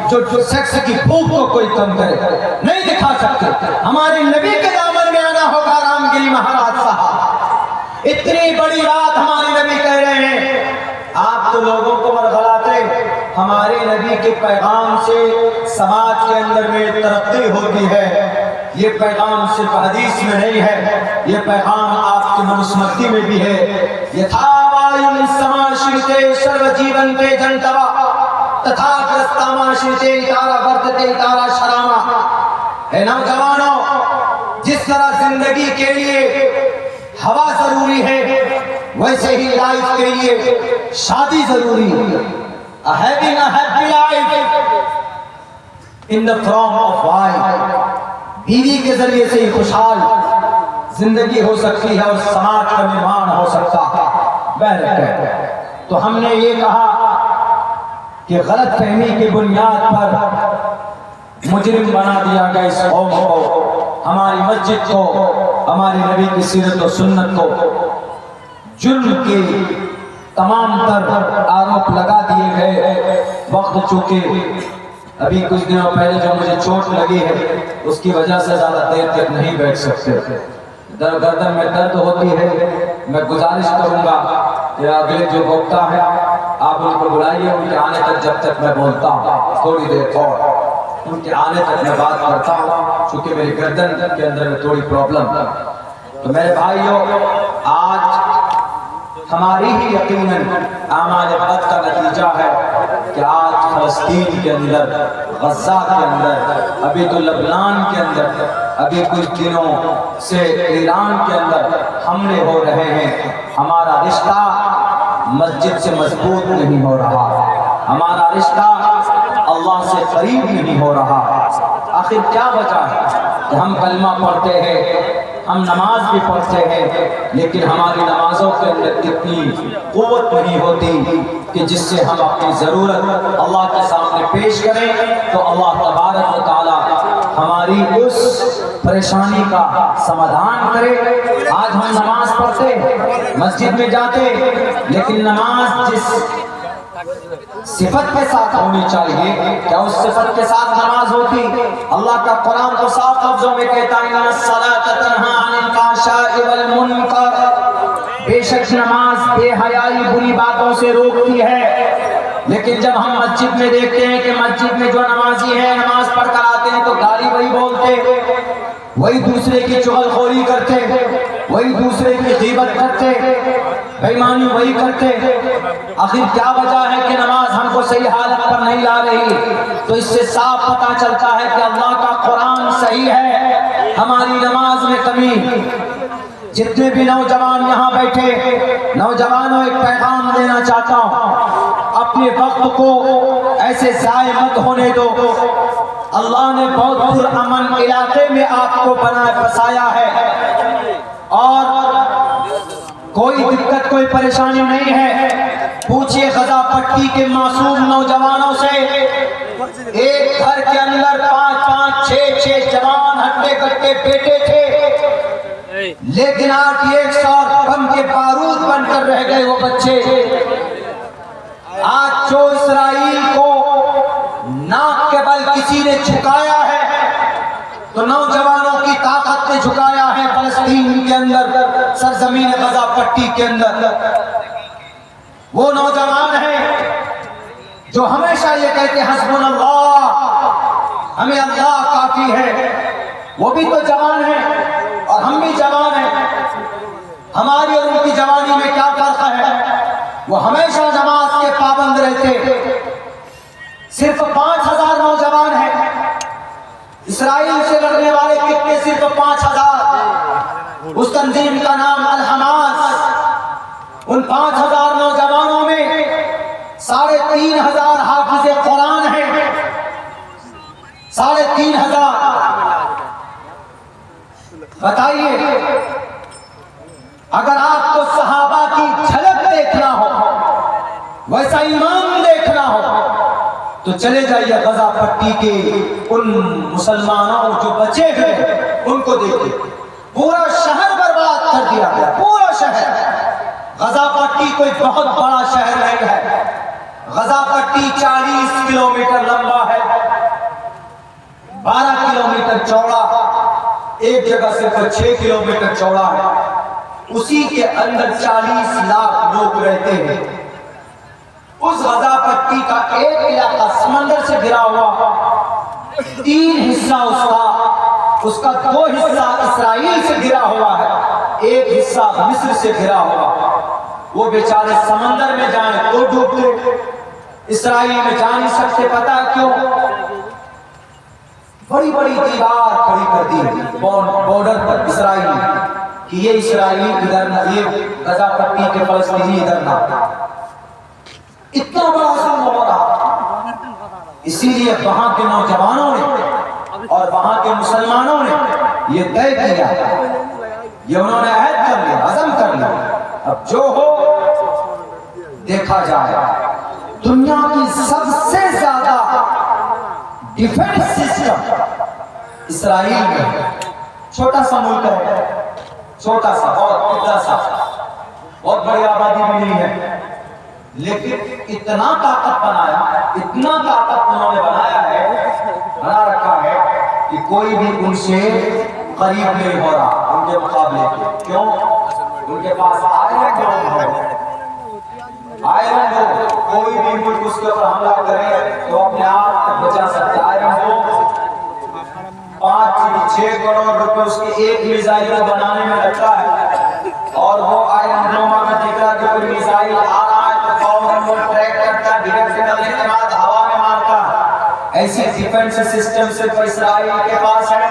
جو سیکس کی بھوک کو کوئی کم کرے, نہیں دکھا سکتے. ہمارے نبی کے دامن میں آنا ہوگا. رام گری مہاراج صاحب, اتنی بڑی بات ہمارے نبی کہہ رہے ہیں, آپ تو لوگوں کو ورغلاتے. ہمارے نبی کے پیغام سے سماج کے اندر میں ترقی ہوتی ہے. یہ پیغام صرف حدیث میں نہیں ہے, یہ پیغام آپ کی منسمرتی میں بھی ہے. یتھا وایو سماشرتے سرو جیونتے جنتوا تتھا گرستاماشرتے اتارا ورتتے اتارا شراما. اے نوجوانوں, جس طرح زندگی کے لیے ہوا ضروری ہے, ویسے ہی لائف کے لیے شادی ضروری ہے. Having a happy life in the form of wife, بیوی کے ذریعے سے ہی خوشحال زندگی ہو سکتی ہے اور سماج کا نرمان ہو سکتا ہے. تو ہم نے یہ کہا کہ غلط فہمی کی بنیاد پر مجرم بنا دیا گیا اس قوم کو, ہماری مسجد کو, ہماری نبی کی سیرت و سنت کو. جرم کے تمام تر آروپ لگا دیے گئے. وقت چونکہ ابھی کچھ دنوں پہلے جو مجھے چوٹ لگی ہے اس کی وجہ سے زیادہ دیر تک نہیں بیٹھ سکتے. گردن میں درد ہوتی ہے. میں گزارش کروں گا کہ اگلے جو وقتہ ہے آپ ان کو بلائیے، ان کے آنے تک جب تک میں بولتا ہوں تھوڑی دیر اور ان کے آنے تک میں بات کرتا ہوں، چونکہ میری گردن کے اندر میں تھوڑی پرابلم ہے۔ تو میرے بھائیوں، آج ہماری ہی یقیناً اعمال بد کا نتیجہ ہے کہ آج فلسطین کے اندر، غزہ کے اندر، ابھی تو لبنان کے اندر، ابھی کچھ دنوں سے ایران کے اندر حملے ہو رہے ہیں۔ ہمارا رشتہ مسجد سے مضبوط نہیں ہو رہا، ہمارا رشتہ اللہ سے قریب نہیں ہو رہا۔ آخر کیا وجہ ہے کہ ہم کلمہ پڑھتے ہیں، ہم نماز بھی پڑھتے ہیں، لیکن ہماری نمازوں کے اندر اتنی قوت نہیں ہوتی کہ جس سے ہم اپنی ضرورت اللہ کے سامنے پیش کریں تو اللہ تبارک و تعالی ہماری اس پریشانی کا سمادھان کرے۔ آج ہم نماز پڑھتے، مسجد میں جاتے، لیکن نماز جس صفت کے ساتھ ہونی چاہیے، کیا اس صفت کے ساتھ نماز ہوتی؟ اللہ کا قرآن تو صاف لفظوں میں کہتا ہے ان الصلاۃ تنہی عن الفحشاء والمنکر، بے شک نماز بے حیائی بری باتوں سے روکتی ہے۔ لیکن جب ہم مسجد میں دیکھتے ہیں کہ مسجد میں جو نمازی ہیں نماز پڑھ کر آتے ہیں تو گالی وہی بولتے، وہی دوسرے کی چغلخوری کرتے، وہی دوسرے کی غیبت کرتے، بے ایمانی وہی کرتے۔ آخر کیا وجہ ہے کہ نماز ہم کو صحیح حالت پر نہیں لا رہی؟ تو اس سے صاف پتہ چلتا ہے کہ اللہ کا قرآن صحیح ہے، ہماری نماز میں کمی۔ جتنے بھی نوجوان یہاں بیٹھے، نوجوانوں ایک پیغام دینا چاہتا ہوں، اپنے وقت کو ایسے ضائع مت ہونے دو۔ اللہ نے بہت پرامن علاقے میں آپ کو بسایا ہے، اور کوئی دقت کوئی پریشانی نہیں ہے۔ پوچھئے غزہ پٹی کے معصوم نوجوانوں سے، ایک گھر کے اندر 5 6 جوان ہٹے کٹے بیٹے تھے، لیکن آج 100 بم کے بارود بن کر رہ گئے وہ بچے۔ آج جو اسرائیل کو ناک کے بل کسی نے جھکایا ہے تو نوجوانوں کی طاقت نے جھکایا ہے فلسطین کے اندر، سرزمین غزہ پٹی کے اندر۔ وہ نوجوان ہیں جو ہمیشہ یہ کہتے ہیں حسبنا اللہ، ہمیں اللہ کافی ہے۔ وہ بھی تو جوان ہیں اور ہم بھی جوان ہیں، ہماری اور ان کی جوانی میں کیا فرق ہے؟ وہ ہمیشہ نماز کے پابند رہتے۔ صرف 5000 نوجوان ہیں، اسرائیل سے لڑنے والے کتنے؟ صرف 5000۔ اس تنظیم کا نام الحماس۔ ان 5000 نوجوانوں میں 3500 حافظ قرآن ہیں، 3500۔ بتائیے، اگر آپ کو صحابہ کی جھلک دیکھنا ہو، ویسا ایمان دیکھنا ہو، تو چلے جائیے غزہ پٹی کے ان مسلمانوں جو بچے ہیں ان کو دیکھیے۔ پورا شہر برباد کر دیا گیا، پورا شہر۔ غزہ پٹی کوئی بہت بڑا شہر نہیں ہے، غزہ پٹی 40 کلومیٹر لمبا ہے، 12 کلومیٹر چوڑا، ایک جگہ صرف 6 کلومیٹر چوڑا ہے۔ اسی کے اندر 40 لاکھ لوگ رہتے ہیں۔ اس غزہ پٹی کا ایک علاقہ سمندر سے گھرا ہوا، 3 حصہ اس کا 2 حصہ اسرائیل سے گھرا ہوا ہے، ایک حصہ مصر سے گھرا ہوا۔ وہ بیچارے سمندر میں جائیں تو ڈوبتے، اسرائیل میں جا نہیں سکتے۔ پتہ کیوں؟ بڑی بڑی دیوار کھڑی کر دی بارڈر پر اسرائیل کہ یہ اسرائیلی ادھر نہ، یہ غزہ پٹی کے فلسطینی ادھر نہ۔ اتنا بڑا ظلم ہو رہا، اسی لیے وہاں کے نوجوانوں نے اور وہاں کے مسلمانوں نے یہ طے کیا، یہ انہوں نے عہد کر لیا، عزم کر لیا، اب جو ہو دیکھا جائے۔ دنیا کی سب سے زیادہ ڈیفنس سسٹم اسرائیل میں، چھوٹا سا ملک ہے، چھوٹا سا، بہت اتنا سا، بہت بڑی آبادی بھی نہیں ہے، لیکن اتنا طاقت بنایا، اتنا طاقت انہوں نے بنایا ہے، بنا رکھا ہے کہ کوئی بھی ان سے قریب نہیں ہو رہا ان کے مقابلے کے۔ کیوں؟ ان کے پاس آئرن ڈوم ہے، آئرن ڈوم کوئی بھی ملک اس کے اوپر حملہ کرے تو اپنے آپ کو بچا سکتا ہے. وہ 5-6 کروڑ روپے اس کی ایک میزائل کو بنانے میں لگتا ہے، اور وہ آئرن ڈوما میں دیکھا کہ کوئی میزائل آ رہا ہے تو فوراً وہ ٹریک کرتا ہے، ڈائریکٹ کرنے کے بعد ہوا میں مارتا ہے. ایسی ڈیفنس سسٹم صرف اسرائیل کے پاس ہے،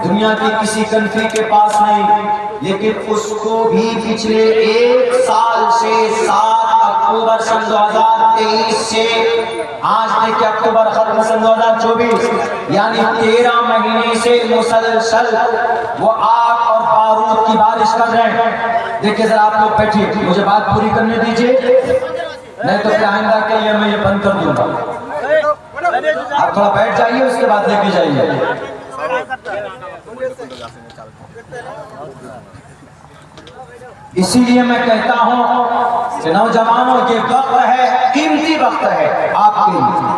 دنیا کی کسی کنٹری کے پاس نہیں. لیکن اس کو بھی پچھلے 1 سال سے 7 اکتوبر سن 2023 سے آج تک کہ اکتوبر ختم سن 2024 یعنی 13 مہینے سے مسلسل وہ آگ اور بارود کی بارش کر رہے ہیں. دیکھیں ذرا آپ لوگ بیٹھیے، مجھے بات پوری کرنے دیجئے، نہیں تو پھر آئندہ کے لیے میں یہ بند کر دوں گا. آپ تھوڑا بیٹھ جائیے، اس کے بعد لے کے جائیے. اسی لیے میں کہتا ہوں کہ نوجوانوں یہ وقت ہے، قیمتی وقت ہے آپ کے لیے.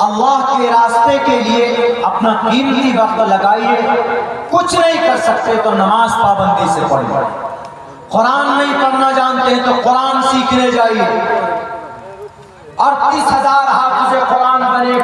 اللہ کے راستے کے لیے اپنا قیمتی وقت لگائیے. کچھ نہیں کر سکتے تو نماز پابندی سے پڑھیے. قرآن نہیں پڑھنا جانتے ہیں تو قرآن سیکھنے جائیے. 38,000